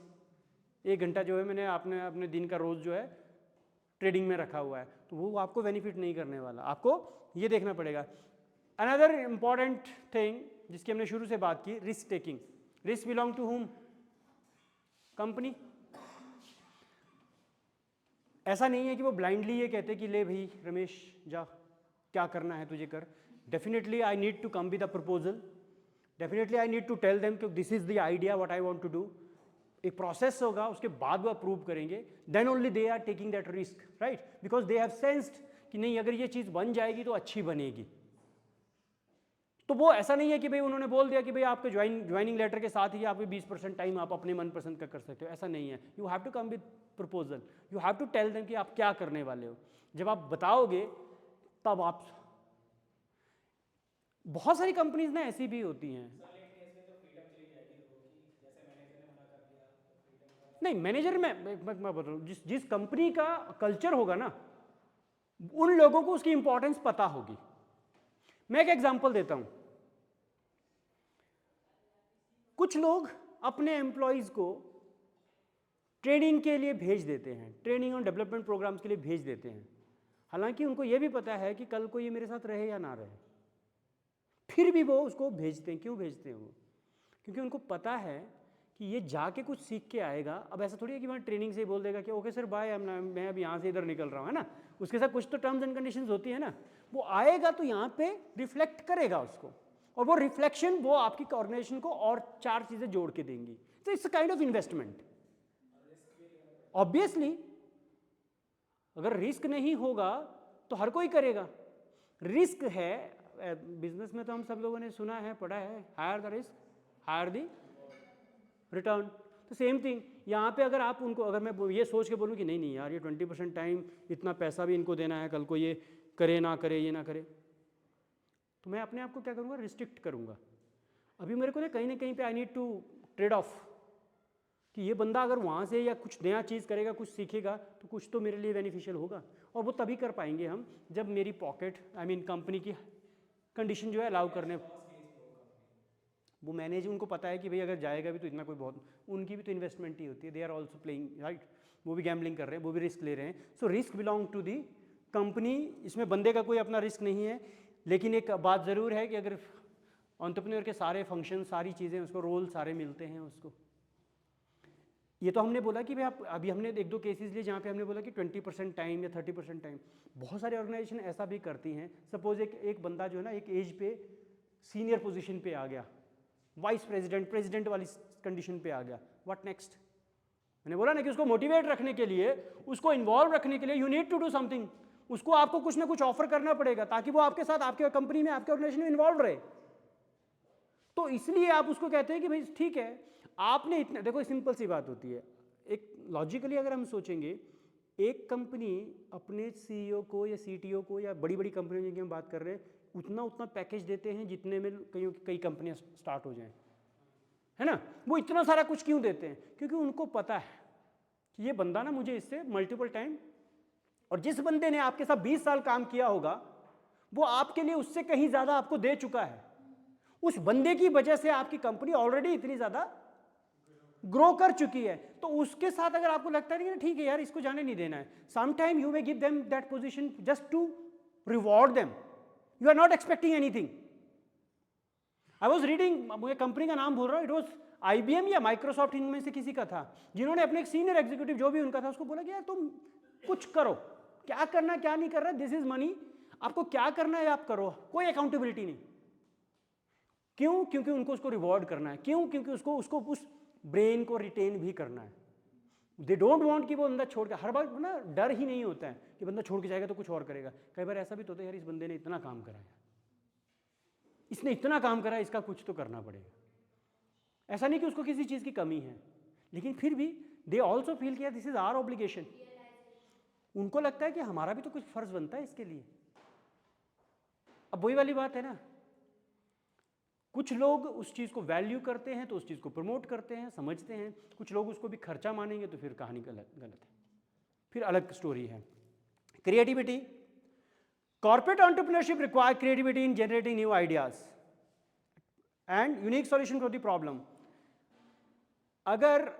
1 घंटा जो है मैंने अपने दिन का रोज़ जो है ट्रेडिंग में रखा हुआ है, तो वो आपको बेनिफिट नहीं करने वाला। आपको ये देखना पड़ेगा। अनदर इंपॉर्टेंट थिंग जिसकी हमने शुरू से बात की, risk taking. Risk belong to whom? Company. ऐसा नहीं है कि वो ब्लाइंडली ये कहते कि ले भाई रमेश जा, क्या करना है तुझे कर। Definitely I need to come with a proposal, definitely I need to tell them कि this is the idea what I want to do. एक प्रोसेस होगा, उसके बाद वो अप्रूव करेंगे, then only they are taking that risk, right? Because they have sensed कि नहीं अगर ये चीज़ बन जाएगी तो अच्छी बनेगी। तो वो ऐसा नहीं है कि भाई उन्होंने बोल दिया कि भाई आपके ज्वाइनिंग लेटर के साथ ही आपके 20% टाइम आप अपने मनपसंद का कर सकते हो, ऐसा नहीं है। You have to come with proposal, you have to tell them कि आप क्या करने वाले हो। जब आप बताओगे तब आप, बहुत सारी कंपनीज ना ऐसी भी होती हैं। नहीं, मैनेजर मैं बता रहा हूँ, जिस कंपनी का कल्चर होगा ना, उन लोगों को उसकी इंपॉर्टेंस पता होगी। मैं एक एग्जांपल देता हूं। कुछ लोग अपने एम्प्लॉयज़ को ट्रेनिंग के लिए भेज देते हैं, ट्रेनिंग और डेवलपमेंट प्रोग्राम्स के लिए भेज देते हैं, हालांकि उनको ये भी पता है कि कल को ये मेरे साथ रहे या ना रहे, फिर भी वो उसको भेजते हैं। क्यों भेजते हैं वो? क्योंकि उनको पता है कि ये जाके कुछ सीख के आएगा। अब ऐसा थोड़ी है कि वहाँ ट्रेनिंग से ही बोल देगा कि ओके सर बाय, मैं अब यहाँ से इधर निकल रहा हूँ, है ना। उसके साथ कुछ तो टर्म्स एंड कंडीशंस होती है ना। वो आएगा तो यहाँ पे रिफ्लेक्ट करेगा उसको, और वो रिफ्लेक्शन वो आपकी ऑर्गेनाइजेशन को और 4 चीज़ें जोड़ के देंगी। तो it's a kind of investment. Obviously अगर रिस्क नहीं होगा तो हर कोई करेगा। रिस्क है बिजनेस में, तो हम सब लोगों ने सुना है, पढ़ा है, higher the risk higher the return. तो सेम थिंग यहाँ पे अगर आप उनको, अगर मैं ये सोच के बोलूँ कि नहीं नहीं यार, ये 20% टाइम, इतना पैसा भी इनको देना है, कल को ये करे ना करे, ये ना करे, तो मैं अपने आप को क्या करूँगा, रिस्ट्रिक्ट करूँगा। अभी मेरे को कहीं ना कहीं पे I need to trade off, कि ये बंदा अगर वहाँ से या कुछ नया चीज़ करेगा, कुछ सीखेगा, तो कुछ तो मेरे लिए बेनिफिशियल होगा। और वो तभी कर पाएंगे हम जब मेरी पॉकेट, आई मीन कंपनी की कंडीशन जो है अलाउ करने, वो मैनेज, उनको पता है कि भाई अगर जाएगा भी तो इतना कोई बहुत, उनकी भी तो इन्वेस्टमेंट ही होती है, they are also playing right, वो भी गैम्बलिंग कर रहे हैं, वो भी रिस्क ले रहे हैं। So risk belong to the company, इसमें बंदे का कोई अपना रिस्क नहीं है। लेकिन एक बात ज़रूर है कि अगर एंटरप्रेन्योर के सारे फंक्शन, सारी चीज़ें, उसको रोल सारे मिलते हैं उसको। ये तो हमने बोला कि भाई आप, अभी हमने एक दो केसेस लिए जहाँ पे हमने बोला कि 20% टाइम या 30% टाइम। बहुत सारे ऑर्गेनाइजेशन ऐसा भी करती हैं, सपोज एक बंदा जो है ना, एक एज पे सीनियर पोजीशन पे आ गया, वाइस प्रेसिडेंट, प्रेसिडेंट वाली कंडीशन पे आ गया, व्हाट नेक्स्ट? मैंने बोला ना कि उसको मोटिवेट रखने के लिए, उसको इन्वॉल्व रखने के लिए, you need to do something. उसको आपको कुछ ना कुछ ऑफर करना पड़ेगा ताकि वो आपके साथ, आपके कंपनी में, आपके ऑर्गेनाइजेशन में इन्वॉल्व रहे। तो इसलिए आप उसको कहते हैं कि भाई ठीक है, आपने इतना, देखो सिंपल सी बात होती है, एक लॉजिकली अगर हम सोचेंगे, एक कंपनी अपने सीईओ को या सीटीओ को या बड़ी बड़ी कंपनियों जिनकी हम बात कर रहे हैं, उतना पैकेज देते हैं जितने में कई कंपनियां स्टार्ट हो जाएं, है ना। वो इतना सारा कुछ क्यों देते हैं? क्योंकि उनको पता है कि ये बंदा ना मुझे इससे मल्टीपल टाइम, और जिस बंदे ने आपके साथ 20 साल काम किया होगा, वो आपके लिए उससे कहीं ज़्यादा आपको दे चुका है। उस बंदे की वजह से आपकी कंपनी ऑलरेडी इतनी ज़्यादा ग्रो कर चुकी है। तो उसके साथ अगर आपको लगता है कि ठीक है यार, इसको जाने नहीं देना है, some time you may give them that position just to reward them, you are not expecting anything. I was reading, मुझे कंपनी का नाम बोल रहा हूँ, इट वॉज IBM या माइक्रोसॉफ्ट, इनमें से किसी का था, जिन्होंने अपने एक सीनियर एग्जीक्यूटिव जो भी उनका था उसको बोला कि यार तुम कुछ करो, क्या करना क्या नहीं कर रहा, दिस इज मनी, आपको क्या करना है आप करो, कोई अकाउंटेबिलिटी नहीं। क्यों? क्योंकि उनको उसको रिवॉर्ड करना है। क्यों? क्योंकि उसको उस ब्रेन को रिटेन भी करना है। दे डोंट वांट कि वो बंदा छोड़ के, हर बार ना डर ही नहीं होता है कि बंदा छोड़ के जाएगा तो कुछ और करेगा। कई बार ऐसा भी तो होता है यार, इस बंदे ने इतना काम करा है, इसने इतना काम करा है, इसका कुछ तो करना पड़ेगा। ऐसा नहीं कि उसको किसी चीज़ की कमी है, लेकिन फिर भी दे ऑल्सो फील किया दिस इज आवर ऑब्लिगेशन। उनको लगता है कि हमारा भी तो कुछ फर्ज बनता है इसके लिए। अब वही वाली बात है ना, कुछ लोग उस चीज़ को वैल्यू करते हैं तो उस चीज़ को प्रमोट करते हैं, समझते हैं। कुछ लोग उसको भी खर्चा मानेंगे तो फिर कहानी गलत है, फिर अलग स्टोरी है। Creativity, corporate entrepreneurship require creativity in generating new ideas and unique solution for the problem. अगर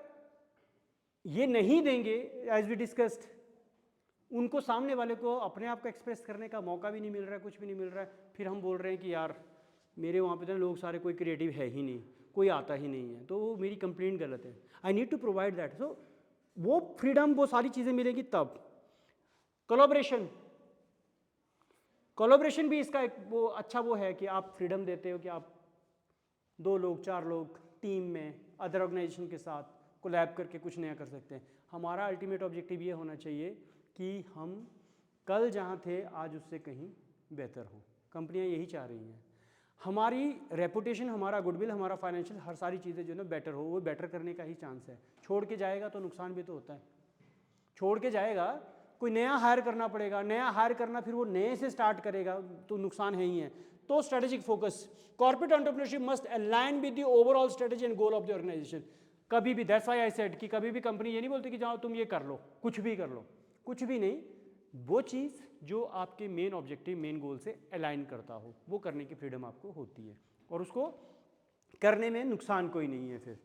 ये नहीं देंगे, एज वी डिस्कस्ड, उनको सामने वाले को अपने आप को एक्सप्रेस करने का मौका भी नहीं मिल रहा है, कुछ भी नहीं मिल रहा है, फिर हम बोल रहे हैं कि यार मेरे वहाँ पे तो लोग सारे कोई क्रिएटिव है ही नहीं, कोई आता ही नहीं है, तो वो मेरी कंप्लेंट गलत है। I need to provide that. So वो फ्रीडम, वो सारी चीज़ें मिलेगी तब। कोलैबोरेशन, कोलैबोरेशन भी इसका एक वो अच्छा वो है कि आप फ्रीडम देते हो कि आप 2 लोग 4 लोग टीम में अदर ऑर्गेनाइजेशन के साथ कोलैब करके कुछ नया कर सकते हैं। हमारा अल्टीमेट ऑब्जेक्टिव ये होना चाहिए कि हम कल जहाँ थे आज उससे कहीं बेहतर हों। कंपनियाँ यही चाह रही हैं। हमारी रेपुटेशन, हमारा गुडविल, हमारा फाइनेंशियल, हर सारी चीज़ें जो है ना बेटर हो, वो बेटर करने का ही चांस है। छोड़ के जाएगा तो नुकसान भी तो होता है। छोड़ के जाएगा, कोई नया हायर करना पड़ेगा, नया हायर करना, फिर वो नए से स्टार्ट करेगा तो नुकसान है ही है। तो strategic focus, corporate entrepreneurship must align with the overall strategy and goal of the organisation. कभी भी, दैट्स व्हाई आई सेड कि कभी भी कंपनी ये नहीं बोलती कि जाओ तुम ये कर लो, कुछ भी कर लो, कुछ भी नहीं। वो चीज़ जो आपके मेन ऑब्जेक्टिव, मेन गोल से अलाइन करता हो, वो करने की फ्रीडम आपको होती है, और उसको करने में नुकसान कोई नहीं है। फिर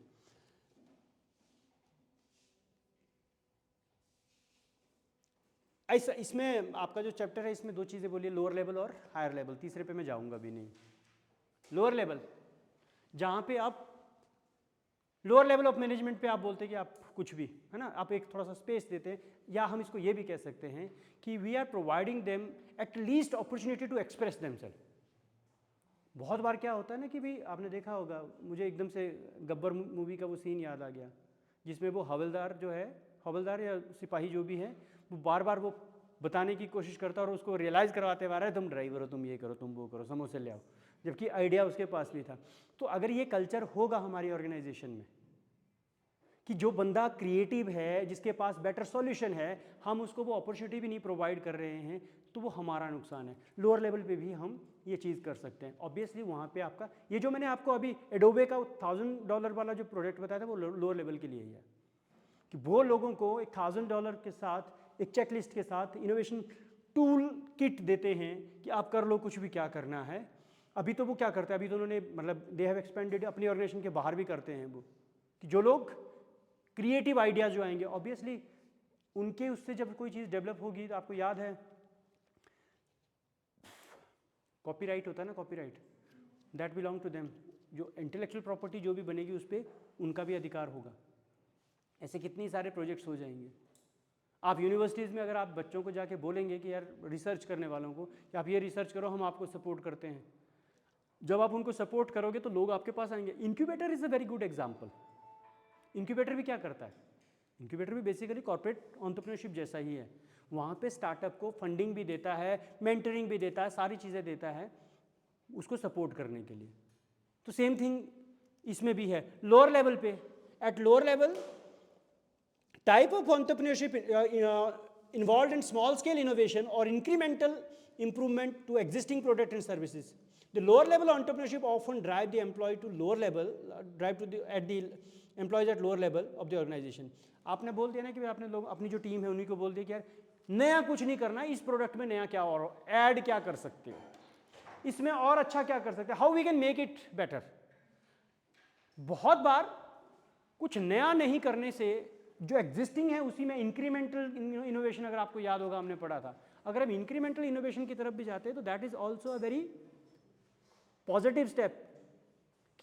ऐसा, इसमें आपका जो चैप्टर है इसमें 2 चीज़ें बोलिए, लोअर लेवल और हायर लेवल। तीसरे पे मैं जाऊंगा भी नहीं। लोअर लेवल, जहाँ पे आप लोअर लेवल ऑफ मैनेजमेंट पे आप बोलते हैं कि आप कुछ भी, है ना, आप एक थोड़ा सा स्पेस देते हैं, या हम इसको ये भी कह सकते हैं कि we are providing them at least opportunity to express themselves. बहुत बार क्या होता है ना कि भाई आपने देखा होगा, मुझे एकदम से गब्बर मूवी का वो सीन याद आ गया जिसमें वो हवलदार जो है, हवलदार या सिपाही जो भी है, वो बार बार वो बताने की कोशिश करता है और उसको रियलाइज़ करवाते हुए आ रहा है तुम ड्राइवर हो, तुम ये करो, तुम वो करो, समोसे ले आओ, जबकि आइडिया उसके पास भी था। तो अगर ये कल्चर होगा हमारी ऑर्गेनाइजेशन में कि जो बंदा क्रिएटिव है, जिसके पास बेटर सॉल्यूशन है, हम उसको वो अपॉर्चुनिटी भी नहीं प्रोवाइड कर रहे हैं, तो वो हमारा नुकसान है। लोअर लेवल पे भी हम ये चीज़ कर सकते हैं। ऑब्वियसली वहाँ पे आपका ये जो मैंने आपको अभी एडोबे का $1000 वाला जो प्रोडक्ट बताया था वो लोअर लेवल के लिए ही है, कि वो लोगों को एक $1000 के साथ, एक चेकलिस्ट के साथ इनोवेशन टूल किट देते हैं कि आप कर लो कुछ भी क्या करना है। अभी तो वो क्या करते हैं, अभी तो उन्होंने मतलब दे हैव एक्सपेंडेड, अपनी ऑर्गेनाइजेशन के बाहर भी करते हैं वो, कि जो लोग क्रिएटिव आइडियाज़ जो आएंगे ऑब्वियसली उनके उससे जब कोई चीज़ डेवलप होगी, तो आपको याद है कॉपीराइट होता है ना, copyright that belong to them, जो इंटेलेक्चुअल प्रॉपर्टी जो भी बनेगी उस पर उनका भी अधिकार होगा। ऐसे कितने सारे प्रोजेक्ट्स हो जाएंगे। आप यूनिवर्सिटीज़ में अगर आप बच्चों को जाके बोलेंगे कि यार रिसर्च करने वालों को कि आप ये रिसर्च करो, हम आपको सपोर्ट करते हैं, जब आप उनको सपोर्ट करोगे तो लोग आपके पास आएंगे। Incubator is a very good example. Incubator भी क्या करता है, इंक्यूबेटर भी बेसिकली कॉर्पोरेट एंटरप्रेन्योरशिप जैसा ही है। वहाँ पे स्टार्टअप को फंडिंग भी देता है, मेंटरिंग भी देता है, सारी चीज़ें देता है उसको सपोर्ट करने के लिए। तो सेम थिंग इसमें भी है। लोअर लेवल पे, at lower level type of entrepreneurship involved in small scale innovation or incremental improvement to existing product and services. The lower level entrepreneurship often drive the employee to lower level, at the employees at lower level of the organization. आपने बोल दिया ना कि आपने लोग अपनी जो team है उन्हीं को बोल दिया कि यार नया कुछ नहीं करना, इस प्रोडक्ट में नया क्या और ऐड क्या कर सकते हो, इसमें और अच्छा क्या कर सकते हैं, how we can make it better. बहुत बार कुछ नया नहीं करने से जो एग्जिस्टिंग है उसी में इंक्रीमेंटल इनोवेशन, अगर आपको याद होगा हमने पढ़ा था, अगर हम इंक्रीमेंटल इनोवेशन की तरफ भी जाते हैं तो that is also a very positive step.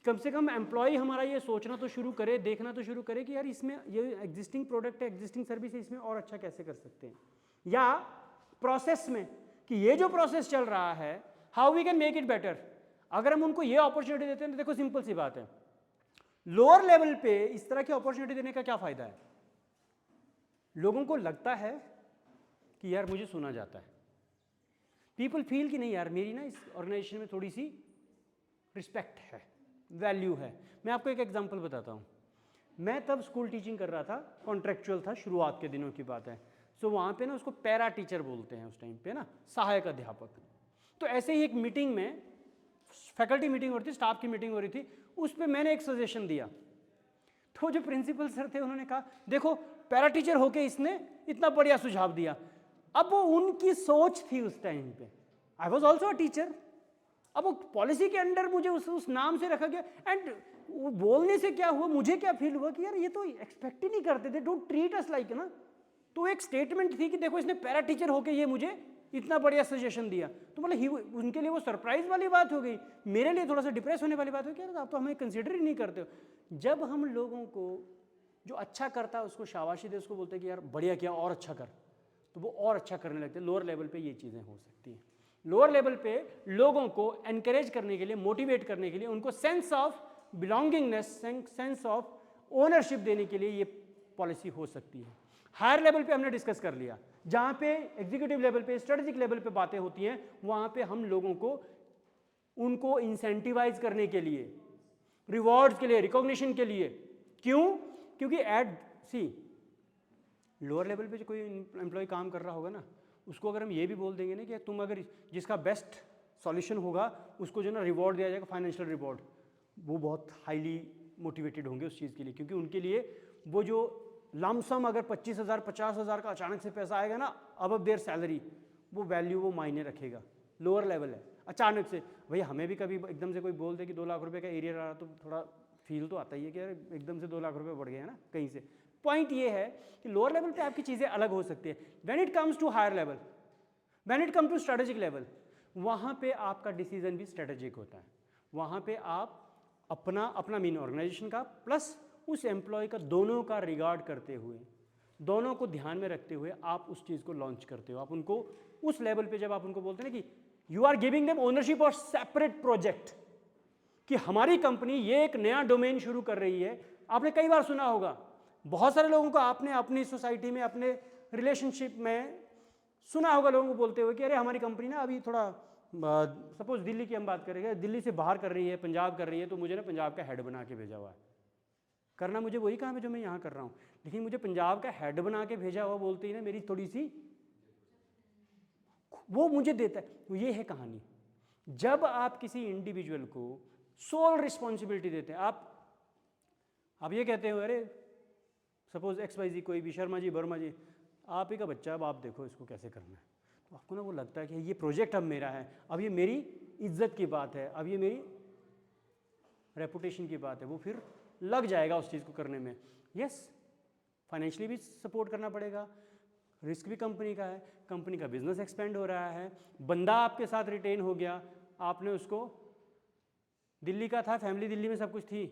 कम से कम एम्प्लॉय हमारा ये सोचना तो शुरू करे, देखना तो शुरू करे कि यार इसमें ये एग्जिस्टिंग प्रोडक्ट है, एग्जिस्टिंग सर्विस है, इसमें और अच्छा कैसे कर सकते हैं। या प्रोसेस में कि ये जो प्रोसेस चल रहा है how we can make it better. अगर हम उनको ये अपॉर्चुनिटी देते हैं तो देखो सिंपल सी बात है, लोअर लेवल पे इस तरह की अपॉर्चुनिटी देने का क्या फायदा है। लोगों को लगता है कि यार मुझे सुना जाता है, पीपल फील कि नहीं यार मेरी ना इस ऑर्गेनाइजेशन में थोड़ी सी रिस्पेक्ट है, वैल्यू है। मैं आपको एक एग्जांपल बताता हूँ। मैं तब स्कूल टीचिंग कर रहा था, कॉन्ट्रेक्चुअल था, शुरुआत के दिनों की बात है। सो वहाँ पे ना उसको पैरा टीचर बोलते हैं उस टाइम पे ना, सहायक अध्यापक। तो ऐसे ही एक मीटिंग में, फैकल्टी मीटिंग हो रही थी, स्टाफ की मीटिंग हो रही थी, उस पर मैंने एक सजेशन दिया। तो जो प्रिंसिपल सर थे उन्होंने कहा देखो पैरा टीचर होके इसने इतना बढ़िया सुझाव दिया। अब वो उनकी सोच थी उस टाइम पे, I was also a teacher. अब वो पॉलिसी के अंडर मुझे उस नाम से रखा गया, एंड वो बोलने से क्या हुआ, मुझे क्या फील हुआ कि यार ये तो एक्सपेक्ट ही नहीं करते थे, डोंट ट्रीट अस लाइक ना। तो एक स्टेटमेंट थी कि देखो इसने पैरा टीचर होके ये मुझे इतना बढ़िया सजेशन दिया। तो मतलब उनके लिए वो सरप्राइज वाली बात हो गई, मेरे लिए थोड़ा सा डिप्रेस होने वाली बात हो गई, आप तो हमें कंसिडर ही नहीं करते हो। जब हम लोगों को जो अच्छा करता है उसको शाबाशी दे, उसको बोलते हैं कि यार बढ़िया किया और अच्छा कर, तो वो और अच्छा करने लगते हैं। लोअर लेवल पे ये चीज़ें हो सकती हैं। लोअर लेवल पे लोगों को एनकरेज करने के लिए, मोटिवेट करने के लिए, उनको sense of belongingness, sense of ownership देने के लिए ये पॉलिसी हो सकती है। हायर लेवल पे हमने डिस्कस कर लिया, जहाँ पे एग्जीक्यूटिव लेवल पे, स्ट्रेटेजिक लेवल पे बातें होती हैं, वहाँ पे हम लोगों को उनको इंसेंटिवाइज करने के लिए, रिवॉर्ड्स के लिए, रिकॉग्निशन के लिए। क्यों? क्योंकि लोअर लेवल पे जो कोई एम्प्लॉय काम कर रहा होगा ना, उसको अगर हम ये भी बोल देंगे ना कि तुम अगर जिसका बेस्ट सॉल्यूशन होगा उसको जो ना रिवॉर्ड दिया जाएगा, फाइनेंशियल रिवॉर्ड, वो बहुत हाईली मोटिवेटेड होंगे उस चीज़ के लिए। क्योंकि उनके लिए वो जो लमसम अगर 25,000 50,000 का अचानक से पैसा आएगा ना अबव देयर सैलरी, वो वैल्यू वो मायने रखेगा। लोअर लेवल है, अचानक से भैया हमें भी कभी एकदम से कोई बोल दे कि 2 लाख रुपए का एरिया रहा तो थोड़ा फील तो आता ही है कि यार एकदम से 2 लाख रुपए बढ़ गए हैं ना कहीं से। पॉइंट ये है कि लोअर लेवल पे आपकी चीज़ें अलग हो सकती है। When it comes to higher level, when it come to strategic level, वहाँ पे आपका डिसीजन भी स्ट्रेटेजिक होता है। वहाँ पे आप अपना मीन ऑर्गेनाइजेशन का प्लस उस एम्प्लॉय का, दोनों का रिगार्ड करते हुए, दोनों को ध्यान में रखते हुए आप उस चीज़ को लॉन्च करते हो। आप उनको उस लेवल पे जब आप उनको बोलते हैं ना कि you are giving them ownership of separate project, कि हमारी कंपनी ये एक नया डोमेन शुरू कर रही है। आपने कई बार सुना होगा, बहुत सारे लोगों को आपने अपनी सोसाइटी में, अपने रिलेशनशिप में सुना होगा लोगों को बोलते हुए कि अरे हमारी कंपनी ना अभी थोड़ा, सपोज दिल्ली की हम बात करेंगे, दिल्ली से बाहर कर रही है, पंजाब कर रही है, तो मुझे ना पंजाब का हेड बना के भेजा हुआ है। करना मुझे वही काम है जो मैं यहाँ कर रहा हूँ, लेकिन मुझे पंजाब का हेड बना के भेजा हुआ बोलते ही ना मेरी थोड़ी सी वो मुझे देता है। तो ये है कहानी। जब आप किसी इंडिविजुअल को सोल रिस्पॉन्सिबिलिटी देते हैं, आप ये कहते हो अरे सपोज XYZ कोई भी, शर्मा जी, वर्मा जी, आप ही का बच्चा, अब आप देखो इसको कैसे करना है, तो आपको ना वो लगता है कि ये प्रोजेक्ट अब मेरा है, अब ये मेरी इज्जत की बात है, अब ये मेरी रेपुटेशन की बात है, वो फिर लग जाएगा उस चीज़ को करने में। यस, फाइनेंशियली भी सपोर्ट करना पड़ेगा, रिस्क भी कंपनी का है, कंपनी का बिजनेस एक्सपेंड हो रहा है, बंदा आपके साथ रिटेन हो गया, आपने उसको, दिल्ली का था, फैमिली दिल्ली में सब कुछ थी,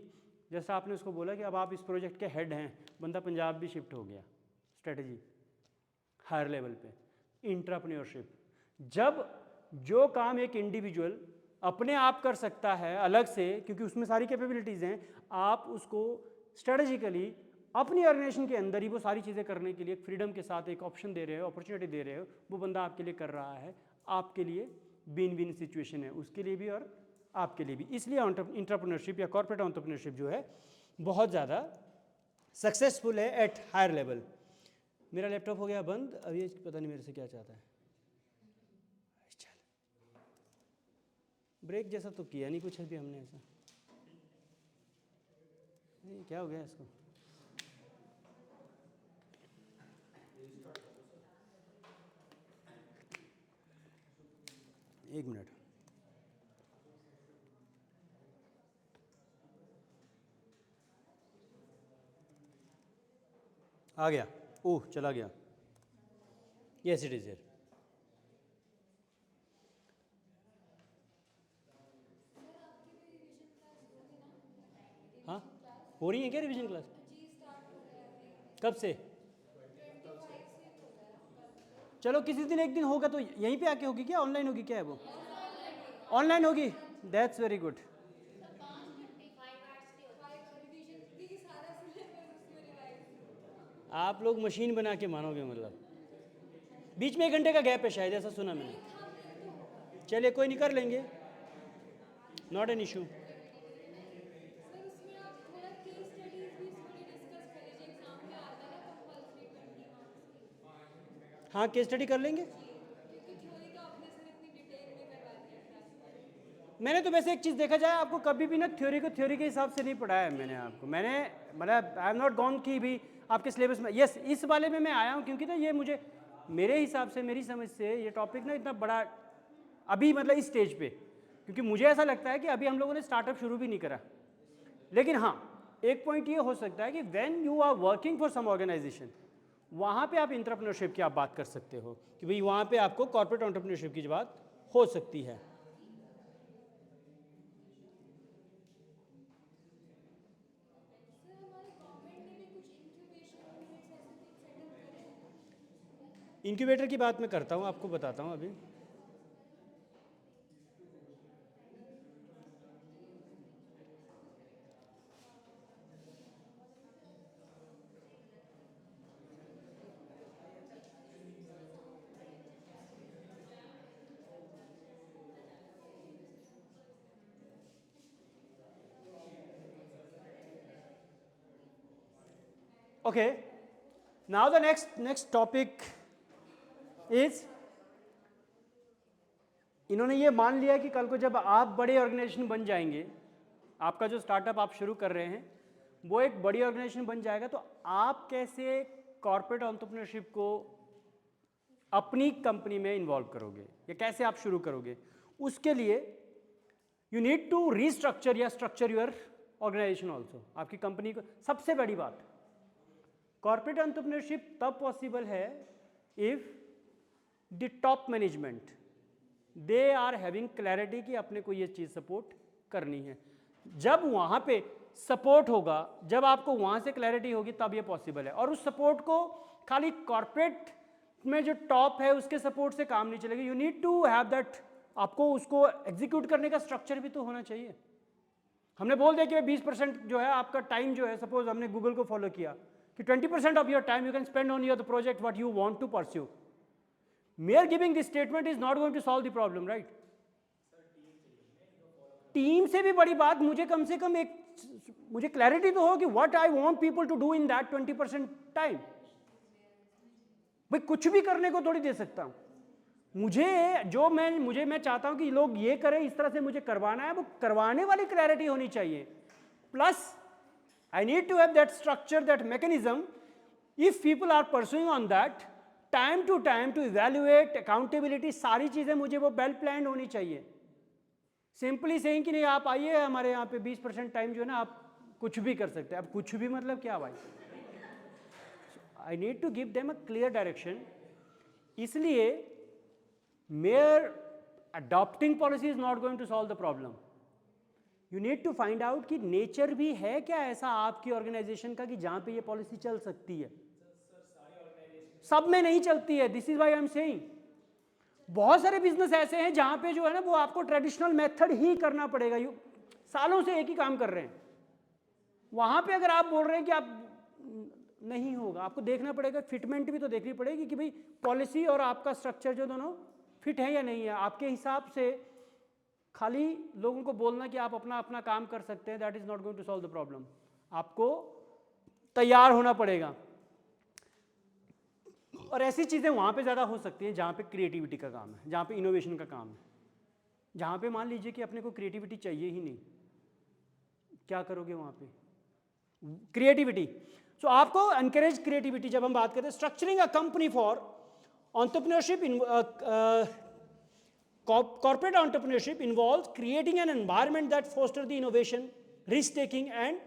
जैसा आपने उसको बोला कि अब आप इस प्रोजेक्ट के हेड हैं, बंदा पंजाब भी शिफ्ट हो गया। स्ट्रेटजी हायर लेवल पे, इंट्राप्रेन्योरशिप। जब जो काम एक इंडिविजुअल अपने आप कर सकता है अलग से, क्योंकि उसमें सारी कैपेबिलिटीज़ हैं, आप उसको स्ट्रेटजिकली अपनी ऑर्गेनाइजेशन के अंदर ही वो सारी चीज़ें करने के लिए फ्रीडम के साथ एक ऑप्शन दे रहे हो, अपॉर्चुनिटी दे रहे हो, वो बंदा आपके लिए कर रहा है, आपके लिए विन विन सिचुएशन है, उसके लिए भी और आपके लिए भी। इसलिए एंटरप्रेन्योरशिप या कॉर्पोरेट एंटरप्रेन्योरशिप जो है बहुत ज़्यादा सक्सेसफुल है एट हायर लेवल। मेरा लैपटॉप हो गया बंद, अब ये पता नहीं मेरे से क्या चाहता है। चल, ब्रेक जैसा तो किया नहीं कुछ अभी हमने ऐसा, नहीं क्या हो गया इसको। एक मिनट, आ गया, ओह चला गया, यस इट इज हियर। हाँ हो रही है क्या रिवीजन क्लास? कब से? चलो किसी दिन एक दिन होगा तो यहीं पे आके होगी क्या, ऑनलाइन होगी क्या है वो? ऑनलाइन होगी, दैट्स वेरी गुड। आप लोग मशीन बना के मानोगे, मतलब बीच में 1 घंटे का गैप है शायद, ऐसा सुना मैंने। चलिए कोई नहीं, कर लेंगे, नॉट एन इशू। हाँ केस स्टडी कर लेंगे। मैंने तो वैसे एक चीज़ देखा जाए, आपको कभी भी ना थ्योरी को थ्योरी के हिसाब से नहीं पढ़ाया है मैंने आपको, मैंने मतलब आई एम नॉट गॉन की भी आपके सिलेबस में। यस, इस वाले में मैं आया हूँ क्योंकि ना ये मुझे, मेरे हिसाब से, मेरी समझ से ये टॉपिक ना इतना बड़ा अभी मतलब इस स्टेज पे, क्योंकि मुझे ऐसा लगता है कि अभी हम लोगों ने स्टार्टअप शुरू भी नहीं करा। लेकिन हाँ, एक पॉइंट ये हो सकता है कि when you are working for some organisation, वहाँ पे आप एंटरप्रेन्योरशिप की आप बात कर सकते हो कि भाई वहाँ पे आपको कॉर्पोरेट एंटरप्रेन्योरशिप की बात हो सकती है। इंक्यूबेटर की बात मैं करता हूँ, आपको बताता हूँ अभी। Okay, now the next topic is, इन्होंने ये मान लिया कि कल को जब आप बड़े ऑर्गेनाइजेशन बन जाएंगे, आपका जो स्टार्टअप आप शुरू कर रहे हैं वो एक बड़ी ऑर्गेनाइजेशन बन जाएगा, तो आप कैसे कॉर्पोरेट एंटरप्रेन्योरशिप को अपनी कंपनी में इन्वॉल्व करोगे या कैसे आप शुरू करोगे। उसके लिए यू नीड टू रीस्ट्रक्चर या स्ट्रक्चर योर ऑर्गेनाइजेशन ऑल्सो। आपकी कंपनी को, सबसे बड़ी बात, कॉर्पोरेट एंटरप्रेन्योरशिप तब पॉसिबल है if the top management they are having clarity कि अपने को ये चीज़ सपोर्ट करनी है। जब वहाँ पे सपोर्ट होगा, जब आपको वहाँ से क्लैरिटी होगी, तब ये पॉसिबल है। और उस सपोर्ट को खाली कॉर्पोरेट में जो टॉप है उसके सपोर्ट से काम नहीं चलेगा, you need to have that, आपको उसको एग्जीक्यूट करने का स्ट्रक्चर भी तो होना चाहिए। हमने बोल दिया कि 20% जो है आपका टाइम जो है, सपोज हमने गूगल को फॉलो किया कि 20% of your time you can spend on your project what you want to pursue. Mere giving this statement is not going to solve the problem, right? Team से भी बड़ी बात, मुझे कम से कम एक मुझे क्लैरिटी तो हो कि what I want people to do in that 20% time. भाई कुछ भी करने को थोड़ी दे सकता हूं, मैं चाहता हूं कि लोग ये करें, इस तरह से मुझे करवाना है, वो करवाने वाली क्लैरिटी होनी चाहिए। Plus I need to have that structure, that mechanism, if people are pursuing on that, time to evaluate, accountability, सारी चीजें मुझे वो वेल प्लान्ड होनी चाहिए। सिंपली सेइंग कि नहीं आप आइए हमारे यहाँ पे 20% टाइम जो है ना आप कुछ भी कर सकते हैं। अब कुछ भी मतलब क्या भाई? I need to give them a clear direction. इसलिए mere adopting policy is not going to solve the problem. You need to find out कि नेचर भी है क्या ऐसा आपकी ऑर्गेनाइजेशन का कि जहां पे ये पॉलिसी चल सकती है। सब में नहीं चलती है, this is why I am saying. बहुत सारे बिजनेस ऐसे हैं जहां पे जो है ना वो आपको ट्रेडिशनल मेथड ही करना पड़ेगा, सालों से एक ही काम कर रहे हैं। वहां पे अगर आप बोल रहे हैं कि आप नहीं होगा, आपको देखना पड़ेगा, फिटमेंट भी तो देखनी पड़ेगी कि भाई पॉलिसी और आपका स्ट्रक्चर जो दोनों फिट है या नहीं है। आपके हिसाब से खाली लोगों को बोलना कि आप अपना अपना काम कर सकते हैं, that is not going to solve the problem. आपको तैयार होना पड़ेगा। और ऐसी चीजें वहां पे ज्यादा हो सकती हैं जहां पे क्रिएटिविटी का काम है, जहां पे इनोवेशन का काम है, जहां पे मान लीजिए कि अपने को क्रिएटिविटी चाहिए ही नहीं, क्या करोगे वहां पे? क्रिएटिविटी। सो आपको एनकरेज क्रिएटिविटी। जब हम बात करते हैं structuring a company for entrepreneurship, corporate entrepreneurship involves creating an environment that fosters the innovation, risk taking and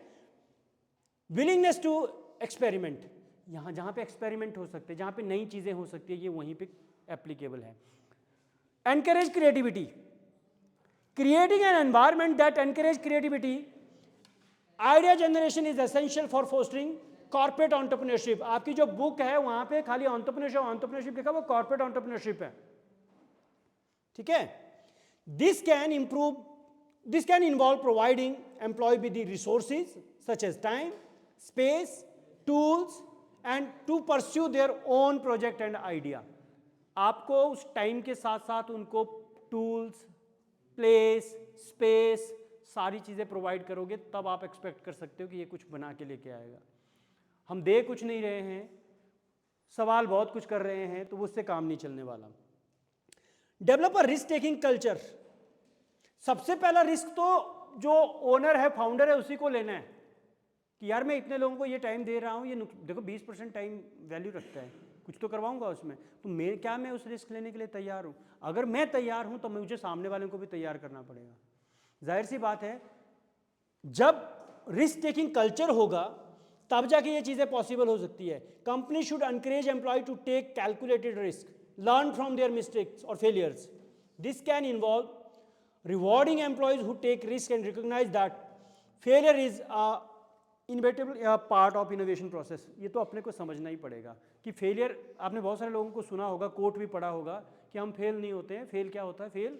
willingness to experiment. यहाँ जहाँ पे एक्सपेरिमेंट हो सकते हैं, जहाँ पे नई चीज़ें हो सकती है, ये वहीं पे एप्लीकेबल है। Encourage creativity. Creating an environment that encourages creativity, idea generation is essential for fostering corporate entrepreneurship. आपकी जो बुक है वहां पे खाली एंटरप्रेन्योरशिप लिखा, वो कॉर्पोरेट एंटरप्रेन्योरशिप है, ठीक है। This can involve providing employ with the resources such as time, space, tools and to pursue their own project and idea. आपको उस टाइम के साथ साथ उनको टूल्स, प्लेस, स्पेस, सारी चीजें प्रोवाइड करोगे, तब आप एक्सपेक्ट कर सकते हो कि ये कुछ बना के लेके आएगा। हम दे कुछ नहीं रहे हैं, सवाल बहुत कुछ कर रहे हैं, तो उससे काम नहीं चलने वाला। Develop a risk taking culture. सबसे पहला रिस्क तो जो ओनर है, फाउंडर है, उसी को लेना है कि यार मैं इतने लोगों को ये टाइम दे रहा हूँ, ये देखो 20% टाइम वैल्यू रखता है, कुछ तो करवाऊंगा उसमें, तो मैं उस रिस्क लेने के लिए तैयार हूँ। अगर मैं तैयार हूँ तो मुझे सामने वाले को भी तैयार करना पड़ेगा। जाहिर सी बात है, जब रिस्क टेकिंग कल्चर होगा तब जाके ये चीज़ें पॉसिबल हो सकती है। Company should encourage employee to take calculated risk, learn from their mistakes और failures. This can involve rewarding employees who take risk and recognise that failure is inevitable part of innovation process. ये तो अपने को समझना ही पड़ेगा कि failure, आपने बहुत सारे लोगों को सुना होगा, कोट भी पढ़ा होगा कि हम फेल नहीं होते हैं। फेल क्या होता है? फेल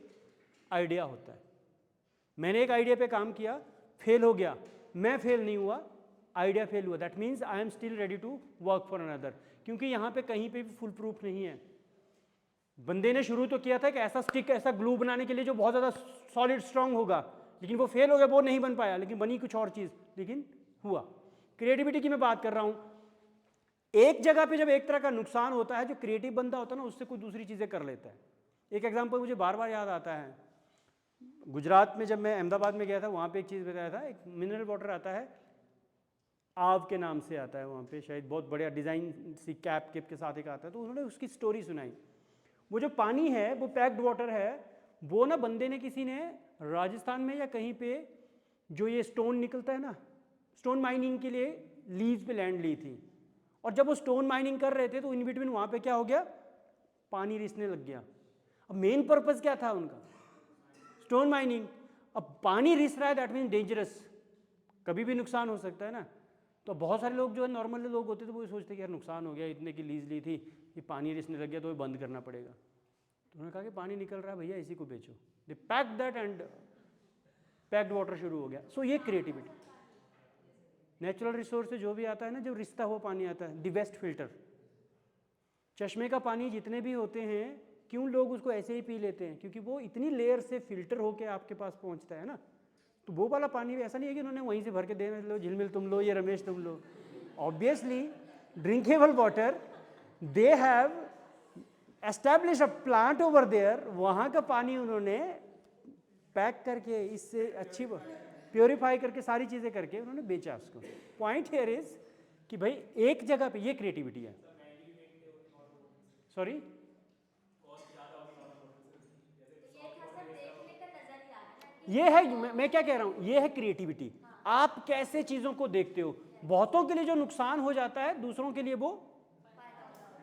आइडिया होता है। मैंने एक आइडिया पे काम किया, फेल हो गया, मैं फेल नहीं हुआ, आइडिया फेल हुआ, that means I am still ready to work for another. क्योंकि यहाँ पे कहीं पे भी फुल प्रूफ नहीं है। बंदे ने शुरू तो किया था कि ऐसा स्टिक, ऐसा ग्लू बनाने के लिए जो बहुत ज़्यादा सॉलिड स्ट्रांग होगा, लेकिन वो फेल हो गया, वो नहीं बन पाया, लेकिन बनी कुछ और चीज़, लेकिन हुआ। क्रिएटिविटी की मैं बात कर रहा हूँ। एक जगह पे जब एक तरह का नुकसान होता है, जो क्रिएटिव बंदा होता है ना, उससे कोई दूसरी चीज़ें कर लेता है। एक एग्जाम्पल मुझे बार बार याद आता है, गुजरात में जब मैं अहमदाबाद में गया था, वहाँ पे एक चीज़ बताया था, एक मिनरल वाटर आता है, आव के नाम से आता है वहाँ पे, शायद बहुत बढ़िया डिज़ाइन सी कैप के साथ एक आता है। तो उन्होंने उसकी स्टोरी सुनाई। वो जो पानी है, वो पैक्ड वाटर है, वो ना बंदे ने, किसी ने राजस्थान में या कहीं पे जो ये स्टोन निकलता है ना, स्टोन माइनिंग के लिए लीज पे लैंड ली थी। और जब वो स्टोन माइनिंग कर रहे थे तो इन बिटवीन वहाँ पे क्या हो गया, पानी रिसने लग गया। अब मेन पर्पज़ क्या था उनका? Stone mining. अब पानी रिस रहा है, दैट मीन डेंजरस, कभी भी नुकसान हो सकता है ना। तो बहुत सारे लोग जो है, नॉर्मल लोग होते थे, वो सोचते कि यार नुकसान हो गया, इतने की लीज ली थी, ये पानी रिसने लग गया तो ये बंद करना पड़ेगा। तो उन्होंने कहा कि पानी निकल रहा है भैया, इसी को बेचो। They pack that and packed water शुरू हो गया। सो ये क्रिएटिविटी। नेचुरल रिसोर्स से जो भी आता है ना, जो रिश्ता हुआ पानी आता है, द बेस्ट फिल्टर। चश्मे का पानी जितने भी होते हैं, क्यों लोग उसको ऐसे ही पी लेते हैं? क्योंकि वो इतनी लेयर से फिल्टर होके आपके पास पहुंचता है ना। तो वो वाला पानी भी ऐसा नहीं है कि उन्होंने वहीं से भर के दे लो, झिलमिल तुम लो, ये रमेश तुम लो। Obviously drinkable water, they have establish a plant over there, वहाँ का पानी उन्होंने पैक करके इससे अच्छी प्योरीफाई करके सारी चीज़ें करके उन्होंने बेचा उसको। पॉइंट हियर इज कि भाई एक जगह पे ये क्रिएटिविटी है। सॉरी, ये है, मैं क्या कह रहा हूँ, ये है क्रिएटिविटी। आप कैसे चीज़ों को देखते हो। बहुतों के लिए जो नुकसान हो जाता है, दूसरों के लिए वो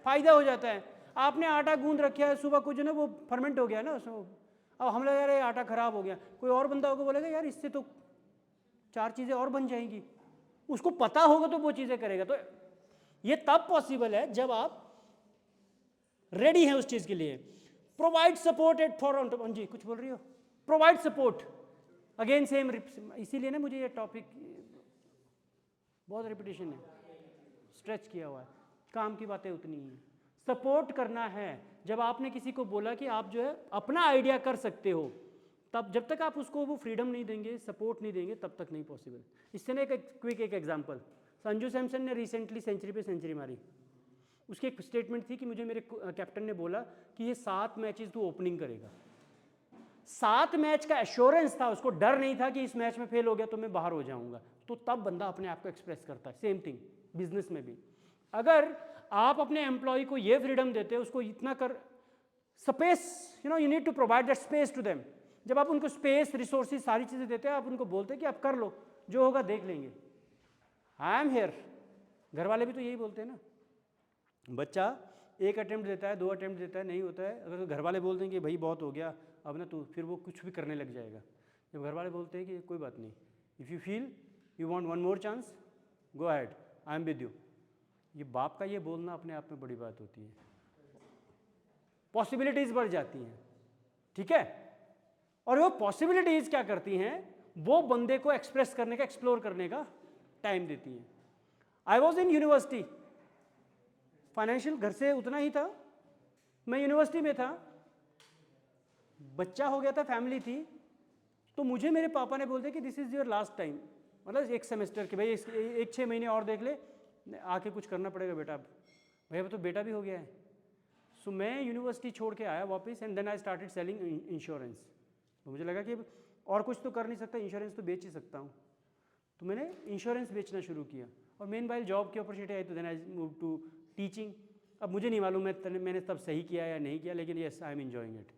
फायदा हो जाता है। आपने आटा गूंद रखा है, सुबह कुछ ना वो फर्मेंट हो गया ना उसमें, अब हम लोग यार ये आटा खराब हो गया, कोई और बंदा होगा बोलेगा यार इससे तो 4 चीज़ें और बन जाएंगी, उसको पता होगा तो वो चीज़ें करेगा। तो ये तब पॉसिबल है जब आप रेडी हैं उस चीज़ के लिए। प्रोवाइड सपोर्ट एट फॉर, जी कुछ बोल रही हो, प्रोवाइड सपोर्ट, अगेन सेम, इसीलिए ना मुझे ये टॉपिक बहुत रिपीटेशन है, स्ट्रेच किया हुआ है, काम की बातें उतनी ही हैं। सपोर्ट करना है। जब आपने किसी को बोला कि आप जो है अपना आइडिया कर सकते हो, तब जब तक आप उसको वो फ्रीडम नहीं देंगे, सपोर्ट नहीं देंगे, तब तक नहीं पॉसिबल। इससे ना एक क्विक एक एग्जांपल, संजू सैमसन ने रिसेंटली सेंचुरी पे सेंचुरी मारी। उसकी एक स्टेटमेंट थी कि मुझे मेरे कैप्टन ने बोला कि ये 7 मैचेस तू ओपनिंग करेगा। 7 मैच का एश्योरेंस था, उसको डर नहीं था कि इस मैच में फेल हो गया तो मैं बाहर हो जाऊंगा। तो तब बंदा अपने आप को एक्सप्रेस करता है। सेम थिंग बिजनेस में भी, अगर आप अपने एम्प्लॉय को ये फ्रीडम देते हो, उसको इतना कर space, you need to provide that space to them. जब आप उनको स्पेस, रिसोर्सेज, सारी चीज़ें देते हैं, आप उनको बोलते हैं कि आप कर लो, जो होगा देख लेंगे, आई एम हियर। घर वाले भी तो यही बोलते हैं ना। बच्चा 1 अटेम्प्ट देता है, 2 अटेम्प्ट देता है, नहीं होता है, अगर घर वाले बोलते हैं कि भाई बहुत हो गया अब ना तू, फिर वो कुछ भी करने लग जाएगा। जब घर वाले बोलते हैं कि कोई बात नहीं, if you feel you want one more chance, go ahead, I am with you, ये बाप का ये बोलना अपने आप में बड़ी बात होती है। पॉसिबिलिटीज़ बढ़ जाती हैं, ठीक है। और वो पॉसिबिलिटीज़ क्या करती हैं, वो बंदे को एक्सप्रेस करने का, एक्सप्लोर करने का टाइम देती हैं। I was in university, financial घर से उतना ही था, मैं यूनिवर्सिटी में था, बच्चा हो गया था, फैमिली थी, तो मुझे मेरे पापा ने बोल दिया कि this is your last time, मतलब 1 सेमेस्टर के, भाई 1-6 महीने और देख ले, आके कुछ करना पड़ेगा बेटा। भैया तो बेटा भी हो गया है। सो मैं यूनिवर्सिटी छोड़ के आया वापस, and then I started selling insurance. तो मुझे लगा कि और कुछ तो कर नहीं सकता, इंश्योरेंस तो बेच ही सकता हूँ, तो मैंने इंश्योरेंस बेचना शुरू किया। और मेन बाइल जॉब की अपॉर्चुनिटी आई, तो then I move to teaching. अब मुझे नहीं मालूम मैंने तब सही किया या नहीं किया, लेकिन yes I am enjoying it.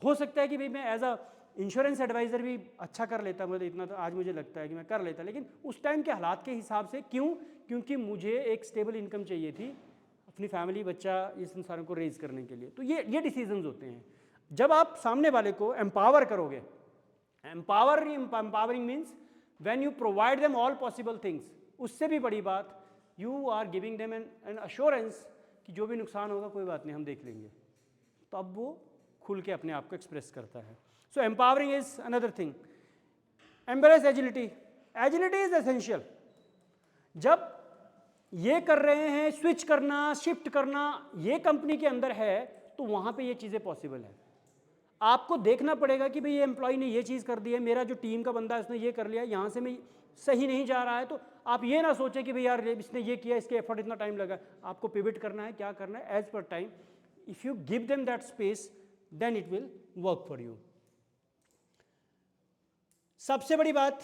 हो सकता है कि भाई मैं एज अ इंश्योरेंस एडवाइज़र भी अच्छा कर लेता, मतलब इतना तो आज मुझे लगता है कि मैं कर लेता, लेकिन उस टाइम के हालात के हिसाब से, क्यों, क्योंकि मुझे एक स्टेबल इनकम चाहिए थी अपनी फैमिली, बच्चा, इस इंसानों को रेज करने के लिए। तो ये डिसीजंस होते हैं। जब आप सामने वाले को एम्पावर करोगे, empowering means when you provide them all possible things, उससे भी बड़ी बात, you are giving them an assurance कि जो भी नुकसान होगा कोई बात नहीं, हम देख लेंगे। तो अब वो खुल के अपने आप को एक्सप्रेस करता है। So empowering is another thing. Embrace agility, agility is essential. जब ये कर रहे हैं, स्विच करना, शिफ्ट करना, ये कंपनी के अंदर है, तो वहाँ पे ये चीज़ें पॉसिबल है। आपको देखना पड़ेगा कि भाई ये एम्प्लॉय ने ये चीज़ कर दी है, मेरा जो टीम का बंदा है उसने ये कर लिया, यहाँ से मैं सही नहीं जा रहा है, तो आप ये ना सोचें कि भाई यार इसने ये किया, इसके एफर्ट इतना टाइम लगा। आपको पिवट करना है, क्या करना है, as per time. If you give them that space, then it will work for you. सबसे बड़ी बात,